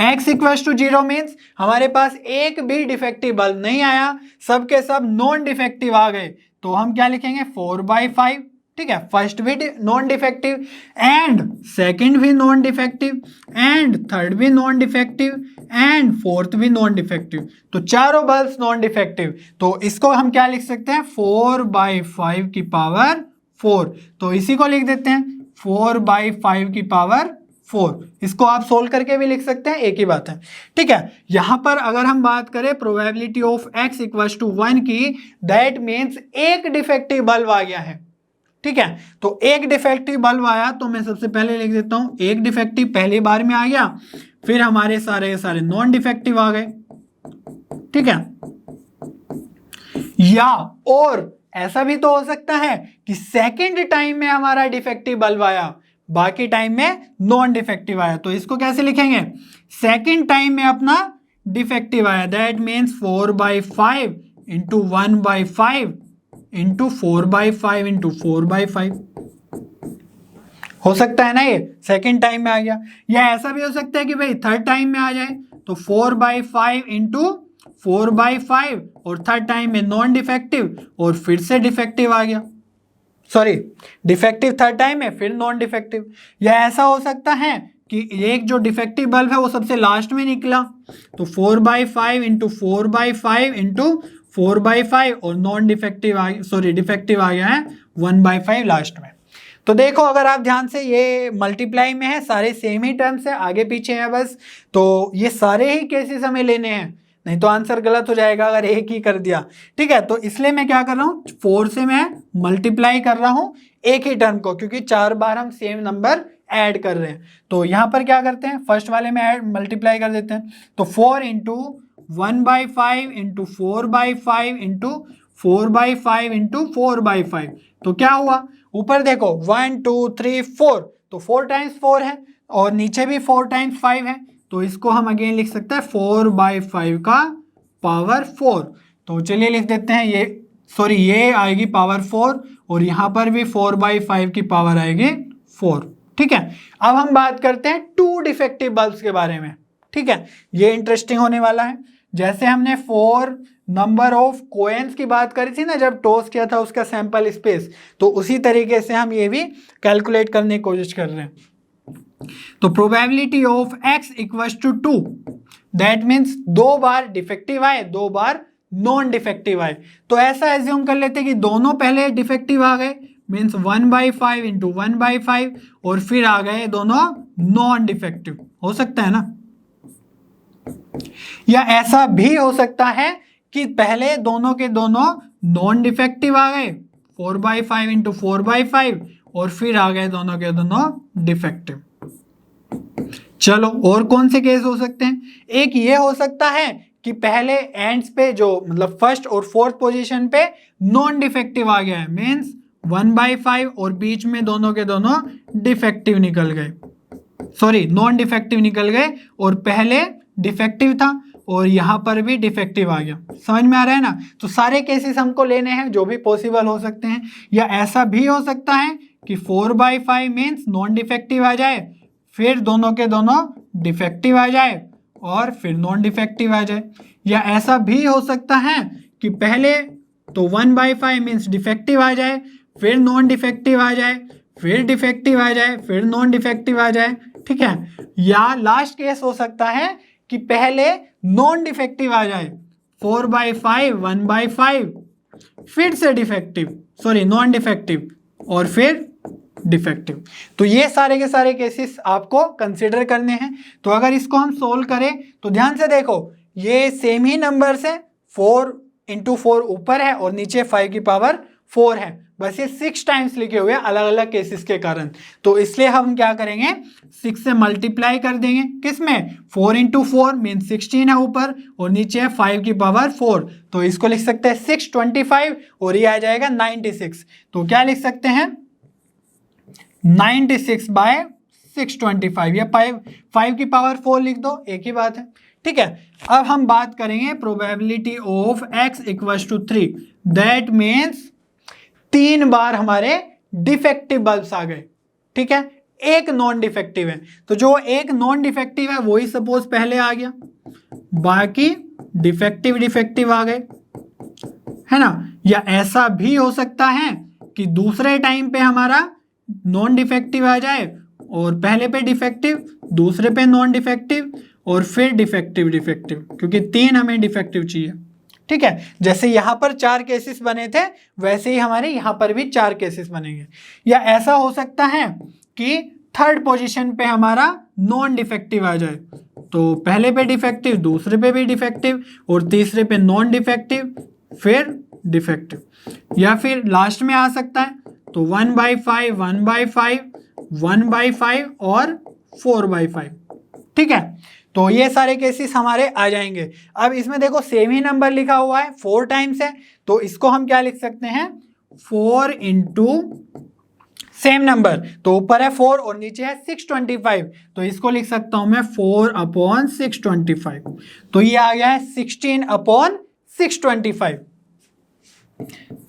x equals to 0 means हमारे पास एक भी डिफेक्टिव बल्ब नहीं आया, सबके सब नॉन डिफेक्टिव आ गए, तो हम क्या लिखेंगे 4/5। ठीक है, फर्स्ट भी नॉन डिफेक्टिव एंड सेकंड भी नॉन डिफेक्टिव एंड थर्ड भी नॉन डिफेक्टिव एंड फोर्थ भी नॉन डिफेक्टिव, तो चारों बल्ब्स नॉन डिफेक्टिव, तो इसको हम क्या लिख सकते हैं 4/5 की पावर 4, तो इसी को लिख देते हैं 4/5 की पावर 4, इसको आप सोल्व करके भी लिख सकते हैं, एक ही बात है। ठीक है, यहां पर अगर हम बात करें probability of x equals to 1 की, दैट मीन्स एक डिफेक्टिव बल्ब आ गया है। ठीक है, तो एक डिफेक्टिव बल्ब आया, तो मैं सबसे पहले लिख देता हूं एक डिफेक्टिव पहली बार में आ गया, फिर हमारे सारे नॉन डिफेक्टिव आ गए। ठीक है, या और ऐसा भी तो हो सकता है कि सेकंड टाइम में हमारा डिफेक्टिव बल्ब आया, बाकी टाइम में नॉन डिफेक्टिव आया, तो इसको कैसे लिखेंगे, सेकंड टाइम में अपना डिफेक्टिव आया, that means 4/5 into 1/5 into 4/5 into 4/5, हो सकता है ना, ये सेकंड टाइम में आ गया। या ऐसा भी हो सकता है कि भाई थर्ड टाइम में आ जाए, तो 4/5 इंटू 4/5 और थर्ड टाइम में नॉन डिफेक्टिव और फिर से डिफेक्टिव आ गया, सॉरी डिफेक्टिव थर्ड टाइम है फिर नॉन डिफेक्टिव। या ऐसा हो सकता है कि एक जो डिफेक्टिव बल्ब है वो सबसे लास्ट में निकला, तो 4/5 इंटू 4/5 इंटू 4/5 और नॉन डिफेक्टिव डिफेक्टिव आ गया है 1/5 लास्ट में। तो देखो अगर आप ध्यान से, ये मल्टीप्लाई में है, सारे सेम ही टर्म्स है, आगे पीछे है बस, तो ये सारे ही केसेस हमें लेने हैं, नहीं तो आंसर गलत हो जाएगा अगर एक ही कर दिया। ठीक है, तो इसलिए मैं क्या कर रहा हूँ 4 से मैं मल्टीप्लाई कर रहा हूँ एक ही टर्म को, क्योंकि 4 बार हम सेम नंबर ऐड कर रहे हैं। तो यहाँ पर क्या करते हैं, फर्स्ट वाले में ऐड मल्टीप्लाई कर देते हैं, तो 4 इंटू 1/5 इंटू 4/5 इंटू 4/5 इंटू 4/5, तो क्या हुआ, ऊपर देखो 1 2 3 4, तो 4 टाइम्स 4 है और नीचे भी 4 टाइम्स 5 है, तो इसको हम अगेन लिख सकते हैं 4/5 का पावर 4। तो चलिए लिख देते हैं, ये आएगी पावर 4 और यहाँ पर भी 4/5 की पावर आएगी 4। ठीक है, अब हम बात करते हैं 2 डिफेक्टिव बल्ब्स के बारे में। ठीक है, ये इंटरेस्टिंग होने वाला है। जैसे हमने 4 नंबर ऑफ कोएंस की बात करी थी ना जब टॉस किया था उसका सैंपल स्पेस, तो उसी तरीके से हम ये भी कैलकुलेट करने की कोशिश कर रहे हैं। तो probability of x equals to 2, that means 2 बार डिफेक्टिव आए 2 बार नॉन डिफेक्टिव आए। तो ऐसा एज्यूम कर लेते कि दोनों पहले डिफेक्टिव आ गए, मीन्स 1/5 इंटू 1/5, और फिर आ गए दोनों नॉन डिफेक्टिव। हो सकता है ना? या ऐसा भी हो सकता है कि पहले दोनों के दोनों नॉन डिफेक्टिव आ गए 4/5 इंटू 4/5, और फिर आ गए दोनों के दोनों डिफेक्टिव। चलो और कौन से केस हो सकते हैं? एक ये हो सकता है कि पहले एंड्स पे जो मतलब फर्स्ट और फोर्थ पोजीशन पे नॉन डिफेक्टिव आ गया है, मीन्स 1/5, और बीच में दोनों के दोनों डिफेक्टिव निकल गए, सॉरी नॉन डिफेक्टिव निकल गए, और पहले डिफेक्टिव था और यहां पर भी डिफेक्टिव आ गया। समझ में आ रहा है ना? तो सारे केसेस हमको लेने हैं जो भी पॉसिबल हो सकते हैं। या ऐसा भी हो सकता है कि 4/5 मीन्स नॉन डिफेक्टिव आ जाए, फिर दोनों के दोनों डिफेक्टिव आ जाए, और फिर नॉन डिफेक्टिव आ जाए। या ऐसा भी हो सकता है कि पहले तो 1/5 मीन्स डिफेक्टिव आ जाए, फिर नॉन डिफेक्टिव आ जाए, फिर डिफेक्टिव आ जाए, फिर नॉन डिफेक्टिव आ जाए। ठीक है? या लास्ट केस हो सकता है कि पहले नॉन डिफेक्टिव आ जाए 4/5, 1/5, फिर से डिफेक्टिव, सॉरी नॉन डिफेक्टिव, और फिर डिफेक्टिव। तो ये सारे के सारे केसेस आपको कंसिडर करने हैं। तो अगर इसको हम सोल्व करें तो ध्यान से देखो, ये सेम ही नंबर्स है, 4 इंटू 4 ऊपर है और नीचे 5 की पावर 4 है, बस ये 6 टाइम्स लिखे हुए हैं अलग अलग केसेस के कारण। तो इसलिए हम क्या करेंगे, 6 से मल्टीप्लाई कर देंगे, किसमें? 4 इंटू 4 मीन 16 है ऊपर, और नीचे है 5 की पावर 4, तो इसको लिख सकते हैं 625, और ये आ जाएगा 96। तो क्या लिख सकते हैं, 96/625, या 5 की पावर 4 लिख दो, एक ही बात है। ठीक है? अब हम बात करेंगे probability of x equals to 3। That means 3 बार हमारे डिफेक्टिव बल्ब्स आ गए। ठीक है? एक नॉन डिफेक्टिव है, तो जो एक नॉन डिफेक्टिव है वही सपोज पहले आ गया, बाकी डिफेक्टिव आ गए, है ना? या ऐसा भी हो सकता है कि दूसरे टाइम पे हमारा नॉन डिफेक्टिव आ जाए, और पहले पे डिफेक्टिव, दूसरे पे नॉन डिफेक्टिव, और फिर डिफेक्टिव, क्योंकि 3 हमें डिफेक्टिव चाहिए। ठीक है? जैसे यहां पर 4 केसेस बने थे, वैसे ही हमारे यहां पर भी 4 केसेस बनेंगे। या ऐसा हो सकता है कि थर्ड पोजीशन पे हमारा नॉन डिफेक्टिव आ जाए, तो पहले पे डिफेक्टिव, दूसरे पे भी डिफेक्टिव, और तीसरे पे नॉन डिफेक्टिव, फिर डिफेक्टिव। या फिर लास्ट में आ सकता है तो 1/5, 1/5, 1/5 और 4/5। ठीक है? तो ये सारे केसेस हमारे आ जाएंगे। अब इसमें देखो सेम ही नंबर लिखा हुआ है, 4 टाइम्स है, तो इसको हम क्या लिख सकते हैं, 4 इंटू सेम नंबर, तो ऊपर है 4 और नीचे है 625, तो इसको लिख सकता हूं मैं 4/625। तो ये आ गया है 16/625।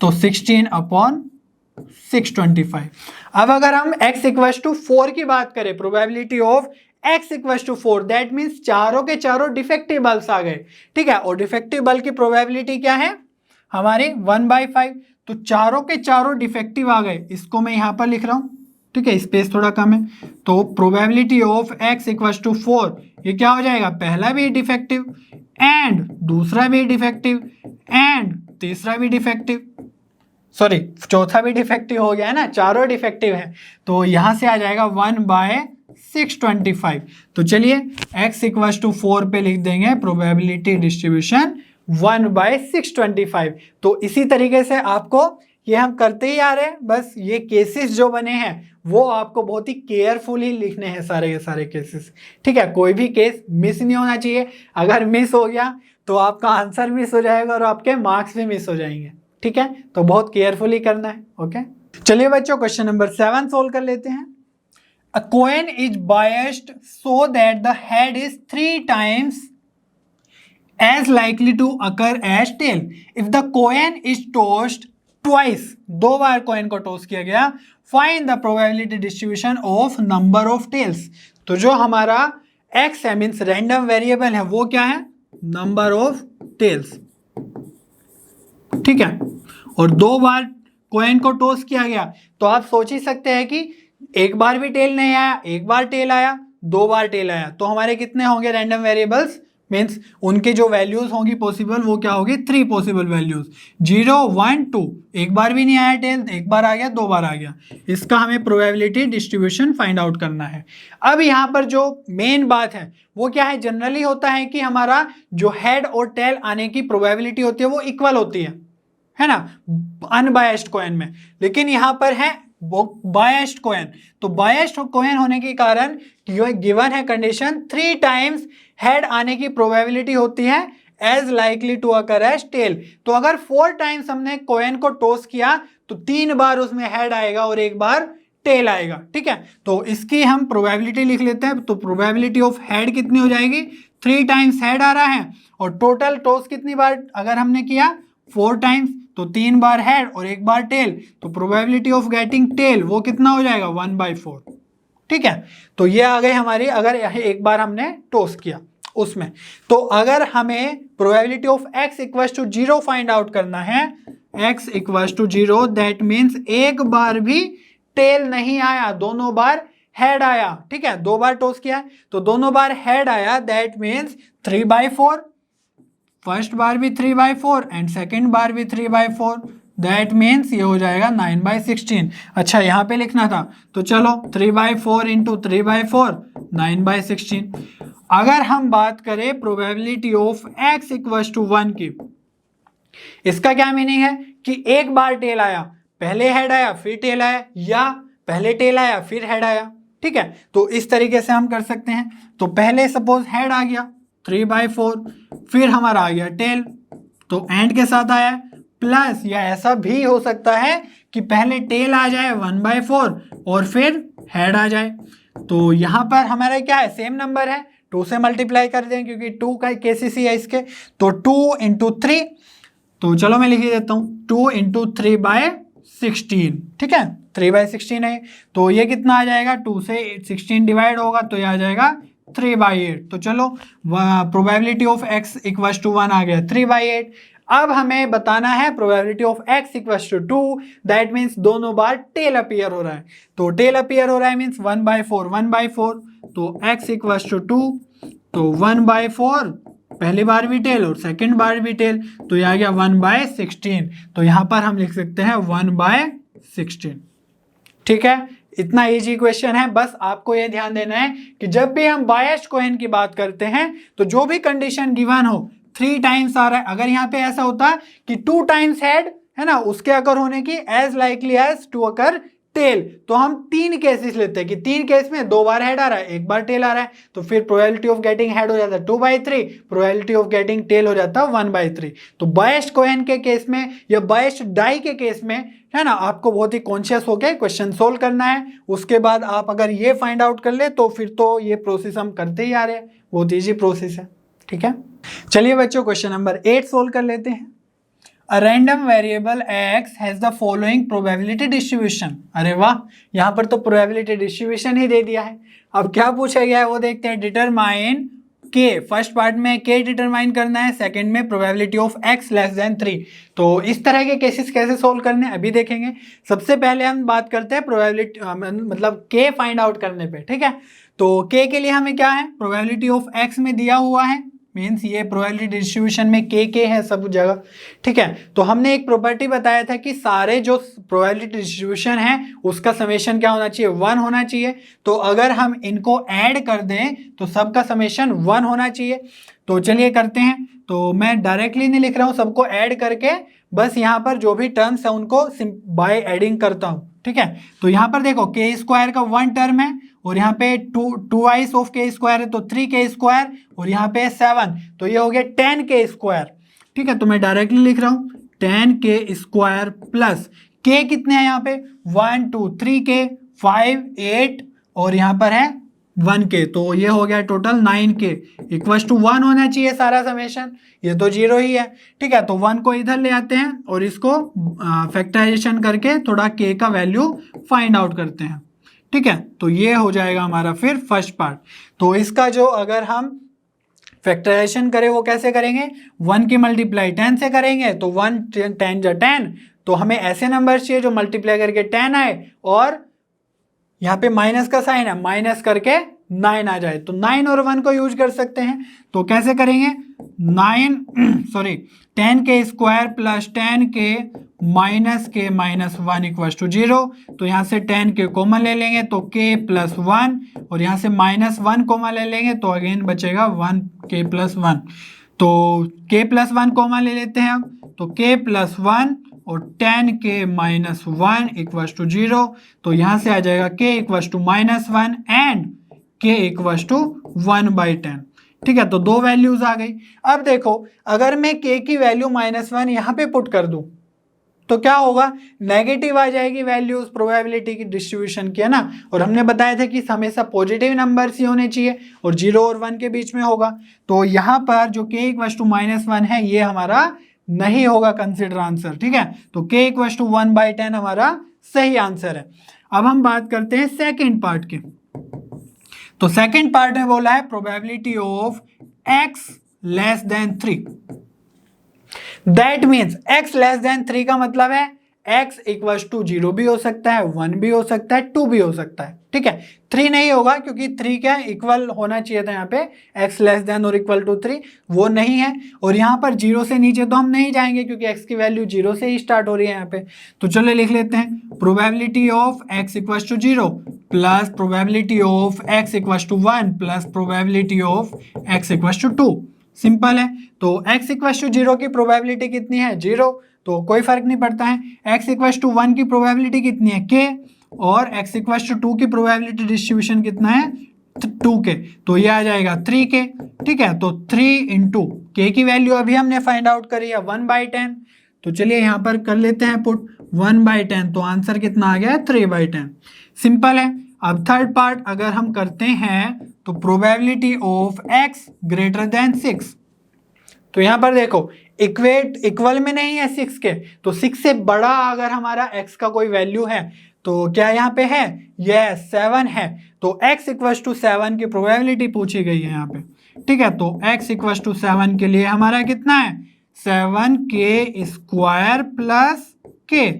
तो 16/625। अब अगर हम x इक्वल्स टू 4 की बात करें, probability of x equals to 4, that means चारों के चारों डिफेक्टिव बल्ब्स आ गए। ठीक है? और डिफेक्टिव बल्ब की प्रोबेबिलिटी क्या है हमारी, 1/5। तो चारों के चारों डिफेक्टिव आ गए, इसको मैं यहां पर लिख रहा हूं। ठीक है? स्पेस थोड़ा कम है, तो probability of x equals to 4, ये क्या हो जाएगा, पहला भी डिफेक्टिव, एंड दूसरा भी डिफेक्टिव, एंड तीसरा भी डिफेक्टिव, सॉरी चौथा भी डिफेक्टिव हो गया है ना, चारों डिफेक्टिव है, तो यहां से आ जाएगा 1/625। तो चलिए x इक्वल्स टू 4 पे लिख देंगे प्रोबेबिलिटी डिस्ट्रीब्यूशन 1/625। तो इसी तरीके से आपको ये हम करते ही आ रहे हैं, बस ये केसेस जो बने हैं वो आपको बहुत ही केयरफुली लिखने हैं, सारे के सारे केसेस। ठीक है? कोई भी केस मिस नहीं होना चाहिए, अगर मिस हो गया तो आपका आंसर मिस हो जाएगा और आपके मार्क्स भी मिस हो जाएंगे। ठीक है? तो बहुत केयरफुली करना है। ओके, चलिए बच्चों क्वेश्चन नंबर 7 सोल्व कर लेते हैं। A coin is biased so that the head is 3 times as likely to occur as tail. If the coin is tossed twice, 2 bar coin को टॉस किया गया, find the probability distribution of number of tails. तो जो हमारा x है मीन्स रैंडम वेरिएबल है, वो क्या है, नंबर ऑफ टेल्स। ठीक है? और 2 बार कॉइन को टॉस किया गया, तो आप सोच ही सकते हैं कि एक बार भी टेल नहीं आया, एक बार टेल आया, 2 बार टेल आया, तो हमारे कितने होंगे रैंडम वेरिएबल्स, मीन्स उनके जो वैल्यूज होंगी पॉसिबल वो क्या होगी, 3 पॉसिबल वैल्यूज, 0 1 2। एक बार भी नहीं आया टेल, एक बार आ गया, 2 बार आ गया। इसका हमें प्रोबेबिलिटी डिस्ट्रीब्यूशन फाइंड आउट करना है। अब यहाँ पर जो मेन बात है वो क्या है, जनरली होता है कि हमारा जो हेड और टेल आने की प्रोबेबिलिटी होती है वो इक्वल होती है ना, अनबायस्ड कॉइन में। लेकिन यहाँ पर है बायस्ड कॉइन, तो बायस्ड कॉइन होने के कारण गिवन है कंडीशन 3 टाइम्स हेड आने की प्रोबेबिलिटी होती है as likely to occur as tail. तो अगर 4 टाइम्स हमने कॉइन को टॉस किया तो 3 बार उसमें हेड आएगा और 1 बार टेल आएगा, ठीक है। तो इसकी हम प्रोबेबिलिटी लिख लेते हैं। तो प्रोबेबिलिटी ऑफ हेड कितनी हो जाएगी, 3 टाइम्स हेड आ रहा है और टोटल टॉस कितनी बार अगर हमने किया 4 टाइम्स, तो 3 बार हेड और 1 बार टेल, तो प्रोबेबिलिटी ऑफ गेटिंग टेल वो कितना हो जाएगा 1/4, ठीक है। तो ये आ गई हमारी, अगर एक बार हमने टॉस किया उसमें। तो अगर हमें probability of x equals to 0 find out करना है, x equals to 0, that means एक बार भी टेल नहीं आया, दोनों बार हेड आया, ठीक है। 2 बार टॉस किया तो दोनों बार हेड आया, दैट मीन्स 3/4। फर्स्ट बार भी 3/4 एंड सेकेंड बार भी 3/4, दैट मीन्स ये हो जाएगा 9/16। अच्छा यहाँ पे लिखना था, तो चलो 3/4 इंटू 3/4 9/16। अगर हम बात करें probability of x equals to 1 की, इसका क्या मीनिंग है कि एक बार टेल आया, पहले हेड आया फिर टेल आया, या पहले टेल आया फिर हेड आया, ठीक है। तो इस तरीके से हम कर सकते हैं। तो पहले सपोज हेड आ गया 3/4, फिर हमारा आ गया टेल, तो एंड के साथ आया, प्लस या ऐसा भी हो सकता है कि पहले टेल आ जाए 1/4 और फिर हेड आ जाए। तो यहाँ पर हमारा क्या है, सेम नंबर है, 2 से मल्टीप्लाई कर दें क्योंकि 2 का केसीसी है इसके। तो 2 इंटू 3, तो चलो मैं लिख देता हूँ 2 इंटू 3/16, ठीक है। 3/16 है, तो ये कितना आ जाएगा, 2 से 16 डिवाइड होगा तो ये आ जाएगा 3/8। तो चलो probability of x equals to 1 आ गया 3/8। अब हमें बताना है probability of x equals to 2, that means दोनों बार टेल अपीयर हो रहा है। तो टेल अपीयर हो रहा है मीन्स 1/4 1/4, तो x इक्वल्स टू 2, तो 1/4 पहली बार भी टेल और सेकंड बार भी टेल, तो ये आ गया 1/16। तो यहाँ पर हम लिख सकते हैं 1/16, ठीक है। इतना इजी क्वेश्चन है। बस आपको यह ध्यान देना है कि जब भी हम बायस्ड कॉइन की बात करते हैं तो जो भी कंडीशन गिवन हो 3 टाइम्स आ रहा है, अगर यहाँ पे ऐसा होता कि 2 टाइम्स हेड है ना, उसके अकर होने की as likely as to occur tail, तो हम 3 केसेस लेते हैं कि 3 केस में 2 बार हेड आ रहा है 1 बार टेल आ रहा है, तो फिर प्रोबेबिलिटी ऑफ गेटिंग हेड हो जाता है 2/3, प्रोबेबिलिटी ऑफ गेटिंग टेल हो जाता है 1/3। तो बायस्ड कॉइन के केस में या बायस्ड डाई के केस में है ना, आपको बहुत ही कॉन्शियस होकर क्वेश्चन सोल्व करना है। उसके बाद आप अगर ये फाइंड आउट कर ले तो फिर तो ये प्रोसेस हम करते ही आ रहे हैं, बहुत ईजी प्रोसेस है, ठीक है। चलिए बच्चों क्वेश्चन नंबर 8 सोल्व कर लेते हैं। A random variable x has the following probability distribution। अरे वाह, यहाँ पर तो probability distribution ही दे दिया है। अब क्या पूछा गया है वो देखते हैं। डिटरमाइन k, फर्स्ट पार्ट में k डिटरमाइन करना है, सेकंड में probability of x less then 3। तो इस तरह के केसेस कैसे सोल्व करने हैं अभी देखेंगे। सबसे पहले हम बात करते हैं प्रोबेबिलिटी मतलब k फाइंड आउट करने पे, ठीक है। तो k के लिए हमें क्या है, प्रोबेबिलिटी ऑफ x में दिया हुआ है, मीन्स ये प्रोबेबिलिटी डिस्ट्रीब्यूशन में k है सब जगह, ठीक है। तो हमने एक प्रॉपर्टी बताया था कि सारे जो प्रोबेबिलिटी डिस्ट्रीब्यूशन है उसका समेशन क्या होना चाहिए, 1 होना चाहिए। तो अगर हम इनको ऐड कर दें तो सबका समेशन 1 होना चाहिए। तो चलिए करते हैं। तो मैं डायरेक्टली नहीं लिख रहा हूँ, सबको ऐड करके बस यहाँ पर जो भी टर्म्स है उनको बाय एडिंग करता हूँ, ठीक है। तो यहाँ पर देखो k² का 1 टर्म है और यहाँ पे 2 ऑफ k² है तो 3k² और यहाँ पे 7, तो ये हो गया 10k², ठीक है। तो मैं डायरेक्टली लिख रहा हूँ 10k² प्लस k कितने हैं यहाँ पे 1 2 3k 5 8 और यहाँ पर है 1k, तो ये हो गया टोटल 9k इक्वल्स टू 1 होना चाहिए सारा समेशन, ये तो 0 ही है, ठीक है। तो 1 को इधर ले आते हैं और इसको फैक्टराइजेशन करके थोड़ा k का वैल्यू फाइंड आउट करते हैं, ठीक है। तो ये हो जाएगा हमारा फिर फर्स्ट पार्ट। तो इसका जो अगर हम फैक्टराइजेशन करें वो कैसे करेंगे, 1 की मल्टीप्लाई 10 से करेंगे, तो 1 10 जा 10, तो हमें ऐसे नंबर चाहिए जो मल्टीप्लाई करके 10 आए और यहाँ पे माइनस का साइन है, माइनस करके 9 आ जाए, तो 9 और 1 को यूज कर सकते हैं। तो कैसे करेंगे, 10k² plus 10k minus k minus 1 equals to 0। तो यहाँ से 10k कॉमन ले लेंगे तो k प्लस 1, और यहाँ से माइनस 1 कॉमन ले लेंगे तो अगेन बचेगा 1k प्लस 1। तो k प्लस 1 कॉमन ले लेते हैं अब, तो k प्लस 1 और 10k माइनस 1 इक्वल्स टू 0। तो यहाँ से आ जाएगा k equals to minus 1 and k equals to 1/10। ठीक है, तो दो वैल्यूज आ गई। अब देखो, अगर मैं k की वैल्यू -1 यहाँ पे पुट कर दूं तो क्या होगा, नेगेटिव आ जाएगी वैल्यूज प्रोबेबिलिटी की डिस्ट्रीब्यूशन की, है ना। और हमने बताया था कि हमेशा पॉजिटिव नंबर्स ही होने चाहिए और 0 और 1 के बीच में होगा। तो यहाँ पर जो k इक्वल्स टू -1 है ये हमारा नहीं होगा कंसिडर आंसर। ठीक है, तो k इक्वल्स टू 1/10 हमारा सही आंसर है। अब हम बात करते हैं सेकेंड पार्ट के। तो सेकेंड पार्ट में बोला है probability of x less then 3। That means x less then 3 का मतलब है x इक्वल्स टू 0 भी हो सकता है, 1 भी हो सकता है, 2 भी हो सकता है। ठीक है, 3 नहीं होगा क्योंकि 3 क्या इक्वल होना चाहिए था यहाँ पे, x लेस देन और इक्वल टू 3, वो नहीं है। और यहाँ पर 0 से नीचे तो हम नहीं जाएंगे क्योंकि x की वैल्यू 0 से ही स्टार्ट हो रही है यहाँ पे। तो चलो लिख लेते हैं probability of x equals to 0 plus probability of x equals to 1 plus probability of x equals to 2। Simple है। तो x इक्वल्स टू 0 की प्रोबेबिलिटी कितनी है, 0, तो कोई फर्क नहीं पड़ता है। x इक्वल्स टू 1 की प्रोबेबिलिटी कितनी है, k, और x इक्वल्स टू 2 की प्रोबेबिलिटी डिस्ट्रीब्यूशन कितना है, 2k, तो ये आ जाएगा 3k। ठीक है, तो 3 इंटू k की वैल्यू अभी हमने फाइंड आउट करी है 1/10। तो चलिए यहाँ पर कर लेते हैं पुट 1/10, तो आंसर कितना आ गया, 3/10। सिंपल है। अब थर्ड पार्ट अगर हम करते हैं तो probability of x greater than 6। तो यहाँ पर देखो इक्वल में नहीं है 6 के, तो 6 से बड़ा अगर हमारा x का कोई वैल्यू है तो क्या यहाँ पे है, यस 7 है। तो x इक्वल्स टू 7 की प्रोबेबिलिटी पूछी गई है यहाँ पे। ठीक है, तो x इक्वल्स टू 7 के लिए हमारा कितना है, 7k² प्लस k।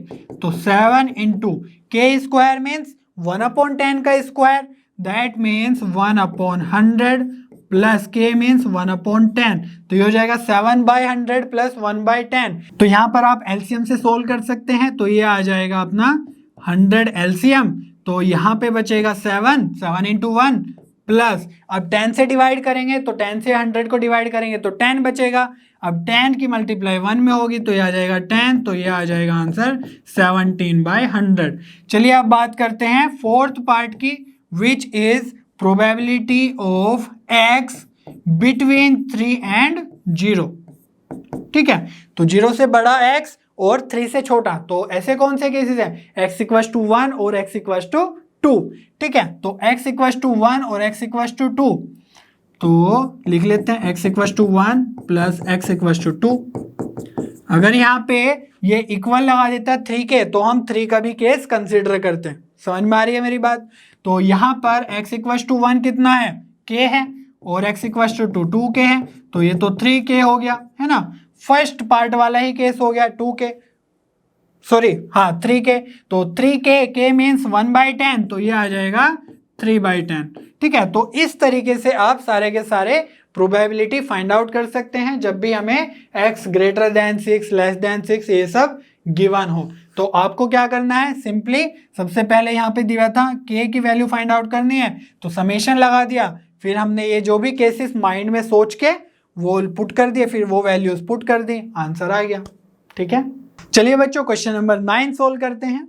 तो 7 इंटू k² मीन्स 1/10 का square, that means 1/100 plus k means 1/10। तो ये हो जाएगा 7/100 प्लस 1/10। तो यहाँ पर आप एलसीएम से सोल्व कर सकते हैं, तो ये आ जाएगा अपना 100 एलसीएम। तो यहाँ पे बचेगा 7 इंटू 1 प्लस, अब 10 से डिवाइड करेंगे तो 10 से 100 को डिवाइड करेंगे तो 10 बचेगा। अब 10 की मल्टीप्लाई 1 में होगी तो ये आ जाएगा 10, तो ये आ जाएगा आंसर 17/100। चलिए अब बात करते हैं फोर्थ पार्ट की, which is probability of x between 3 and 0। ठीक है, तो 0 से बड़ा x और 3 से छोटा, तो ऐसे कौन से केसेस हैं, x इक्वल्स टू 1 और x इक्वल्स टू 2। ठीक है, तो x इक्वल्स टू 1 और x इक्वल्स टू 2, तो लिख लेते हैं x equals to 1 plus x equals to 2। अगर यहाँ पे ये इक्वल लगा देता है 3 के तो हम 3 का भी केस कंसिडर करते हैं। समझ में आ रही है मेरी बात। तो यहाँ पर x इक्वल्स टू 1 कितना है, k है, और x इक्वल्स टू 2 2k है, तो ये तो 3k हो गया, है ना। फर्स्ट पार्ट वाला ही केस हो गया 2k, सॉरी हाँ 3k। तो 3k, k मीन्स 1/10, तो ये आ जाएगा 3/10। ठीक है, तो इस तरीके से आप सारे के सारे प्रोबेबिलिटी फाइंड आउट कर सकते हैं जब भी हमें x greater than 6 less than 6 ये सब गिवन हो। तो आपको क्या करना है, सिंपली सबसे पहले यहाँ पे दिया था k की वैल्यू फाइंड आउट करनी है, तो समेशन लगा दिया, फिर हमने ये जो भी केसेस माइंड में सोच के वो पुट कर दिए, फिर वो वैल्यूज पुट कर दी, आंसर आ गया। ठीक है, चलिए बच्चों क्वेश्चन नंबर 9 सोल्व करते हैं।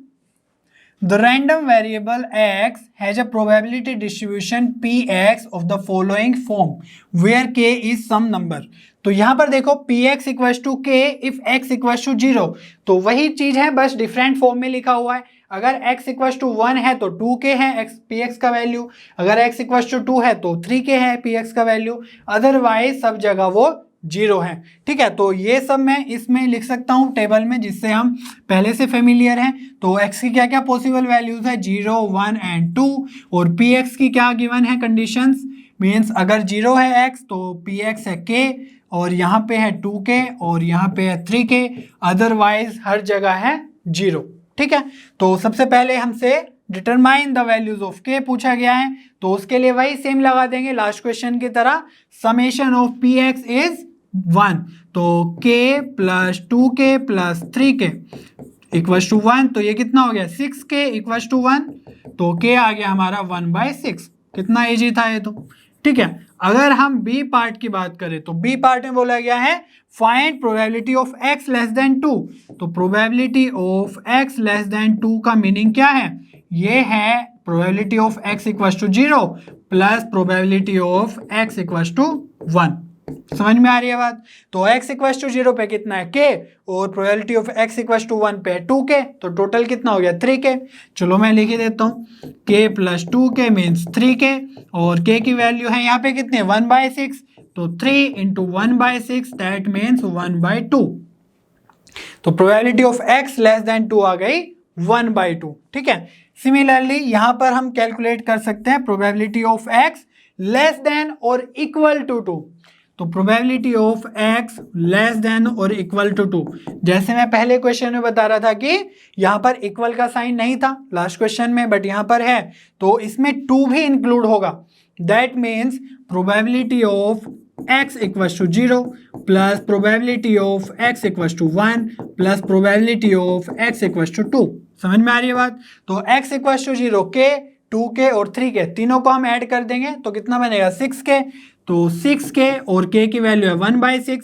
The random variable x has a probability distribution px of the following form where k is some number। तो यहाँ पर देखो px equals to k if x equals to 0, तो वही चीज है बस डिफरेंट फॉर्म में लिखा हुआ है। अगर x इक्वल्स टू 1 है तो 2k है x px का वैल्यू, अगर x इक्वल्स टू 2 है तो 3k है px का वैल्यू, अदरवाइज सब जगह वो 0 है। ठीक है, तो ये सब मैं इसमें लिख सकता हूँ टेबल में, जिससे हम पहले से फेमिलियर हैं। तो x की क्या क्या पॉसिबल वैल्यूज है, 0 1 एंड 2, और px की क्या गिवन है कंडीशंस, मीन्स अगर 0 है x तो px है k, और यहाँ पे है 2k और यहाँ पे है 3k, अदरवाइज हर जगह है 0। ठीक है, तो सबसे पहले हमसे डिटरमाइन द वैल्यूज ऑफ के पूछा गया है, तो उसके लिए वही सेम लगा देंगे लास्ट क्वेश्चन की तरह, summation of P X is 1, तो k plus 2k plus 3k equals to 1, तो ये कितना हो गया 6k इक्वल्स टू 1, तो k आ गया हमारा 1/6। कितना इजी था ये तो, ठीक है। अगर हम बी पार्ट की बात करें तो बी पार्ट में बोला गया है find probability of x less than 2, तो probability of x less than 2 का मीनिंग क्या है, ये है probability of x equals to 0 plus probability of x equals to 1। समझ में आ रही है बात, तो x इक्वल्स टू 0 पे कितना है k और probability of x equals to 1 पे 2k, तो टोटल कितना हो गया 3k। चलो मैं लिख ही देता हूँ, k plus 2k means 3k और k की वैल्यू है यहाँ पे कितने 1/6, तो 3 इंटू 1/6 दैट मीन्स 1/2, तो probability of x less than 2 आ गई 1/2, ठीक है। सिमिलरली यहाँ पर हम कैलकुलेट कर सकते हैं probability of x less then और इक्वल टू 2, तो probability of x less then और इक्वल टू 2, जैसे मैं पहले क्वेश्चन में बता रहा था कि यहाँ पर इक्वल का साइन नहीं था लास्ट क्वेश्चन में, बट यहाँ पर है, तो इसमें 2 भी इंक्लूड होगा, that means probability of x equals to 0 plus probability of x equals to 1 plus probability of x equals to 2। समझ में आ रही है बात, तो x equals to 0 k 2k और 3k तीनों को हम ऐड कर देंगे तो कितना बनेगा 6k, तो 6k और k की वैल्यू है 1/6,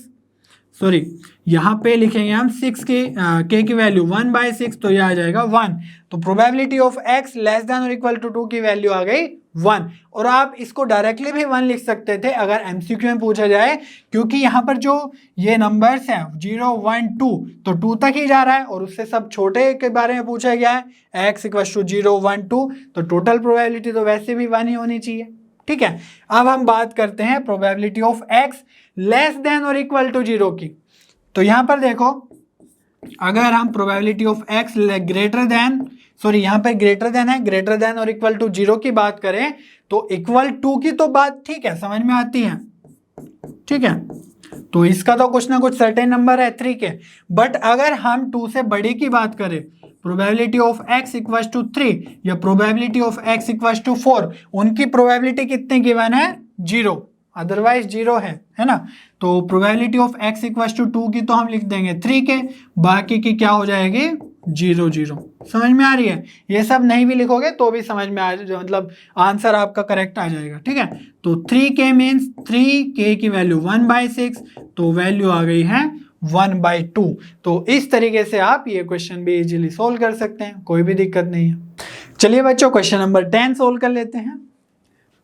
सॉरी यहाँ पे लिखेंगे हम 6k, k की वैल्यू 1/6, तो ये आ जाएगा 1, तो probability of x less then और इक्वल टू 2 की वैल्यू आ गई 1, और आप इसको डायरेक्टली भी 1 लिख सकते थे अगर MCQ में पूछा जाए, क्योंकि यहाँ पर जो ये नंबर्स हैं 0 1 2 तो 2 तक ही जा रहा है और उससे सब छोटे के बारे में पूछा गया है x इक्वल्स टू 0 1 2, तो टोटल प्रोबेबिलिटी तो वैसे भी 1 ही होनी चाहिए, ठीक है। अब हम बात करते हैं probability of x less then और इक्वल टू 0 की, तो यहाँ पर देखो अगर हम probability of x greater than, sorry यहाँ पे ग्रेटर देन है, ग्रेटर देन और इक्वल टू 0 की बात करें तो इक्वल टू की तो बात ठीक है समझ में आती है, ठीक है, तो इसका तो कुछ ना कुछ सर्टेन नंबर है 3k, बट अगर हम 2 से बड़ी की बात करें probability of x equals to 3 या probability of x equals to 4, उनकी प्रोबेबिलिटी कितने गिवन है 0, अदरवाइज 0 है ना, तो probability of x equals to 2 की तो हम लिख देंगे 3k, बाकी की क्या हो जाएगी 0 0। समझ में आ रही है, ये सब नहीं भी लिखोगे तो भी समझ में आ जाए, मतलब आंसर आपका करेक्ट आ जाएगा, ठीक है। तो 3k मीन्स 3k की वैल्यू 1/6, तो वैल्यू आ गई है 1/2, तो इस तरीके से आप ये क्वेश्चन भी इजीली सोल्व कर सकते हैं, कोई भी दिक्कत नहीं है। चलिए बच्चों क्वेश्चन नंबर 10 सोल्व कर लेते हैं।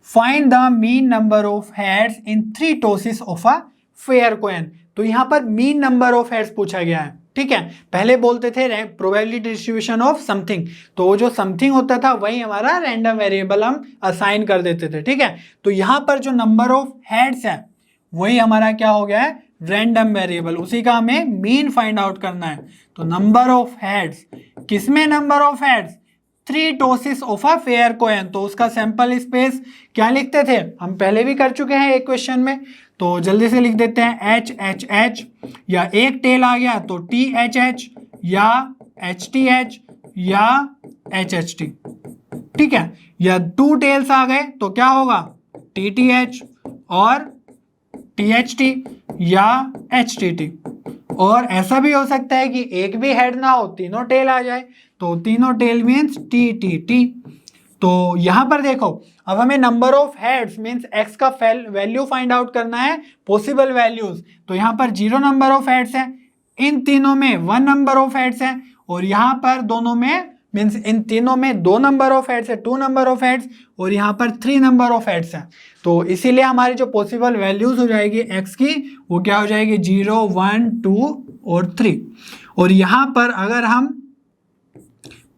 Find the mean number of heads in 3 tosses of a fair coin, तो यहाँ पर मीन नंबर ऑफ हेड्स पूछा गया है, ठीक है। पहले बोलते थे प्रोबेबिलिटी डिस्ट्रीब्यूशन ऑफ समथिंग, तो जो समथिंग होता था वही हमारा रैंडम वेरिएबल हम असाइन कर देते थे, ठीक है। तो यहाँ पर जो नंबर ऑफ हेड्स है वही हमारा क्या हो गया है रैंडम वेरिएबल, उसी का हमें मीन फाइंड आउट करना है। तो नंबर ऑफ हेड्स, किसमें number of heads 3 tosses of a fair coin, तो उसका सैंपल स्पेस क्या लिखते थे, हम पहले भी कर चुके हैं एक क्वेश्चन में, तो जल्दी से लिख देते हैं HHH, या एक टेल आ गया तो THH या HTH या HHT, ठीक है, या 2 टेल्स आ गए तो क्या होगा TTH और THT या HTT, और ऐसा भी हो सकता है कि एक भी हेड ना हो तीनों टेल आ जाए, तो तीनों टेल मीन्स TTT। तो यहाँ पर देखो अब हमें number of heads means x का वैल्यू फाइंड आउट करना है, पॉसिबल वैल्यूज, तो यहाँ पर 0 नंबर ऑफ हेड्स है, इन तीनों में 1 नंबर ऑफ हेड्स है, और यहाँ पर दोनों में मीन्स इन तीनों में 2 नंबर ऑफ हेड्स है, 2 नंबर ऑफ हेड्स, और यहाँ पर 3 नंबर ऑफ हेड्स है, तो इसीलिए हमारी जो पॉसिबल वैल्यूज हो जाएगी x की वो क्या हो जाएगी 0 1 2 और 3। और यहाँ पर अगर हम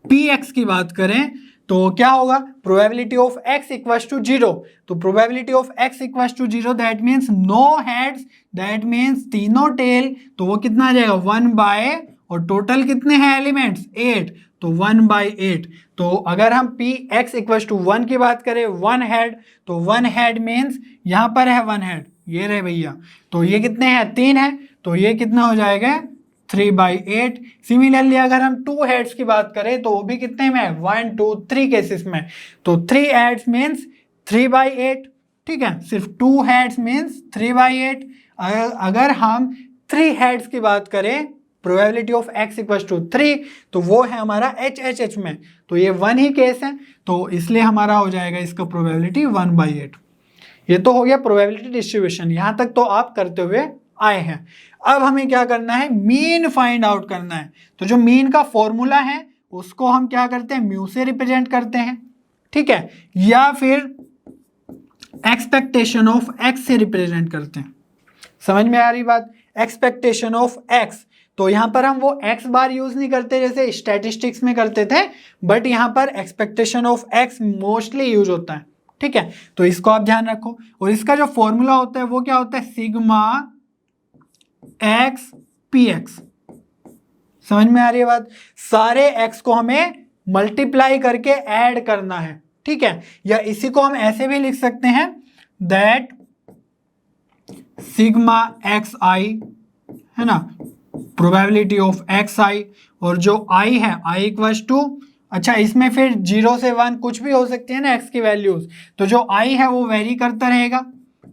px की बात करें तो क्या होगा probability of x equals to 0, तो probability of x equals to 0 that means no heads, that means तीनों टेल, तो वो कितना आ जाएगा 1 और टोटल कितने हैं एलिमेंट्स 8, तो 1/8। तो अगर हम px इक्वल्स टू 1 की बात करें 1 हेड, तो 1 हेड मीन्स यहाँ पर है 1 हेड, ये रहे भैया, तो ये कितने हैं 3 है, तो ये कितना हो जाएगा 3/8। सिमिलरली अगर हम 2 हेड्स की बात करें तो वो भी कितने में, 1 2 3 केसेस में, तो 3 हेड्स मीन्स 3/8। ठीक है, सिर्फ 2 हेड्स मीन्स 3/8। अगर हम 3 हेड्स की बात करें, probability of x equal to 3, तो वो है हमारा HHH में, तो ये 1 ही केस है, तो इसलिए हमारा हो जाएगा इसका प्रोबेबिलिटी 1/8। ये तो हो गया प्रोबेबिलिटी डिस्ट्रीब्यूशन, यहां तक तो आप करते हुए आए हैं। अब हमें क्या करना है, मीन फाइंड आउट करना है। तो जो मीन का फॉर्मूला है उसको हम क्या करते हैं, म्यू से रिप्रेजेंट करते हैं, ठीक है, या फिर एक्सपेक्टेशन ऑफ x से रिप्रेजेंट करते हैं। समझ में आ रही बात, एक्सपेक्टेशन ऑफ x, तो यहां पर हम वो x बार यूज नहीं करते जैसे स्टैटिस्टिक्स में करते थे, बट यहां पर expectation of x mostly use होता है। ठीक है, तो इसको आप ध्यान रखो। और इसका जो फॉर्मूला होता है वो क्या होता है, सिग्मा x px। समझ में आ रही है बात, सारे x को हमें मल्टीप्लाई करके ऐड करना है। ठीक है, या इसी को हम ऐसे भी लिख सकते हैं, दैट सिग्मा xi, है ना, प्रोबेबिलिटी ऑफ xi, और जो i है i इक्वल्स टू, अच्छा इसमें फिर 0 से 1 कुछ भी हो सकती है ना x की वैल्यूज, तो जो i है वो वेरी करता रहेगा।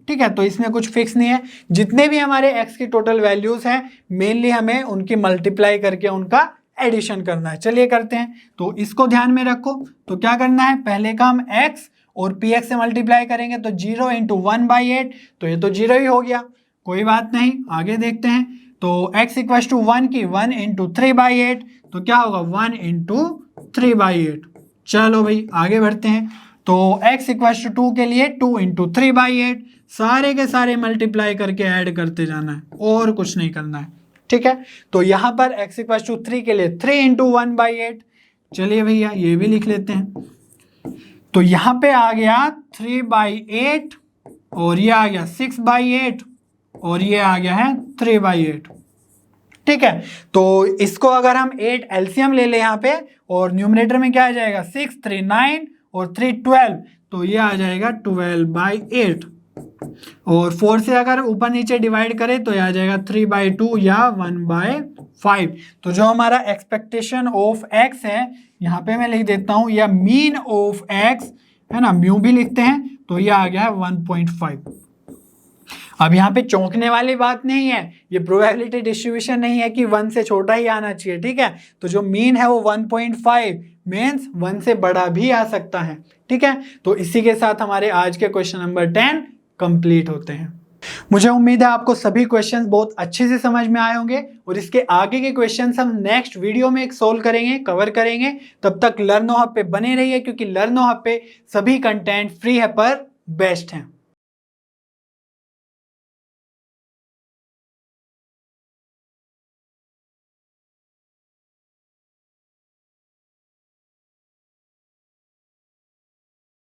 ठीक है, तो इसमें कुछ फिक्स नहीं है, जितने भी हमारे x की टोटल वैल्यूज हैं मेनली हमें उनकी मल्टीप्लाई करके उनका एडिशन करना है। चलिए करते हैं, तो इसको ध्यान में रखो। तो क्या करना है, पहले का हम x और px से मल्टीप्लाई करेंगे, तो 0 इंटू 1/8, तो ये तो 0 ही हो गया, कोई बात नहीं, आगे देखते हैं। तो x इक्वल टू 1 की 1 इंटू 3/8, तो क्या होगा 1 इंटू 3/8। चलो भाई आगे बढ़ते हैं। तो x इक्वल टू 2 के लिए 2 इंटू 3/8, सारे के सारे मल्टीप्लाई करके ऐड करते जाना है और कुछ नहीं करना है। ठीक है, तो यहां पर x इक्वल टू 3 के लिए 3 इंटू 1/8। चलिए भैया ये भी लिख लेते हैं, तो यहां पे आ गया 3/8, और ये आ गया 6/8, और ये आ गया है 3/8। ठीक है, तो इसको अगर हम 8 एलसीएम ले ले यहाँ पे, और न्यूमरेटर में क्या आ जाएगा, 6 3 9 और 3 12, तो ये आ जाएगा 12/8। और 4 से अगर ऊपर नीचे डिवाइड करें तो ये आ जाएगा 3/2 या 1/5। तो जो हमारा एक्सपेक्टेशन ऑफ x है यहाँ पे मैं लिख देता हूं, या मीन ऑफ x है ना, म्यू भी लिखते हैं, तो ये आ गया है 1.5। अब यहाँ पे चौंकने वाली बात नहीं है, ये प्रोबेबिलिटी डिस्ट्रीब्यूशन नहीं है कि 1 से छोटा ही आना चाहिए। ठीक है, तो जो मीन है वो 1.5 मीन्स 1 से बड़ा भी आ सकता है। ठीक है, तो इसी के साथ हमारे आज के क्वेश्चन नंबर 10 कंप्लीट होते हैं। मुझे उम्मीद है आपको सभी क्वेश्चंस बहुत अच्छे से समझ में आए होंगे, और इसके आगे के क्वेश्चंस हम नेक्स्ट वीडियो में सोल्व करेंगे, कवर करेंगे। तब तक लर्नो हब पे बने रहिए, क्योंकि लर्नो हब पे सभी कंटेंट फ्री है पर बेस्ट हैं।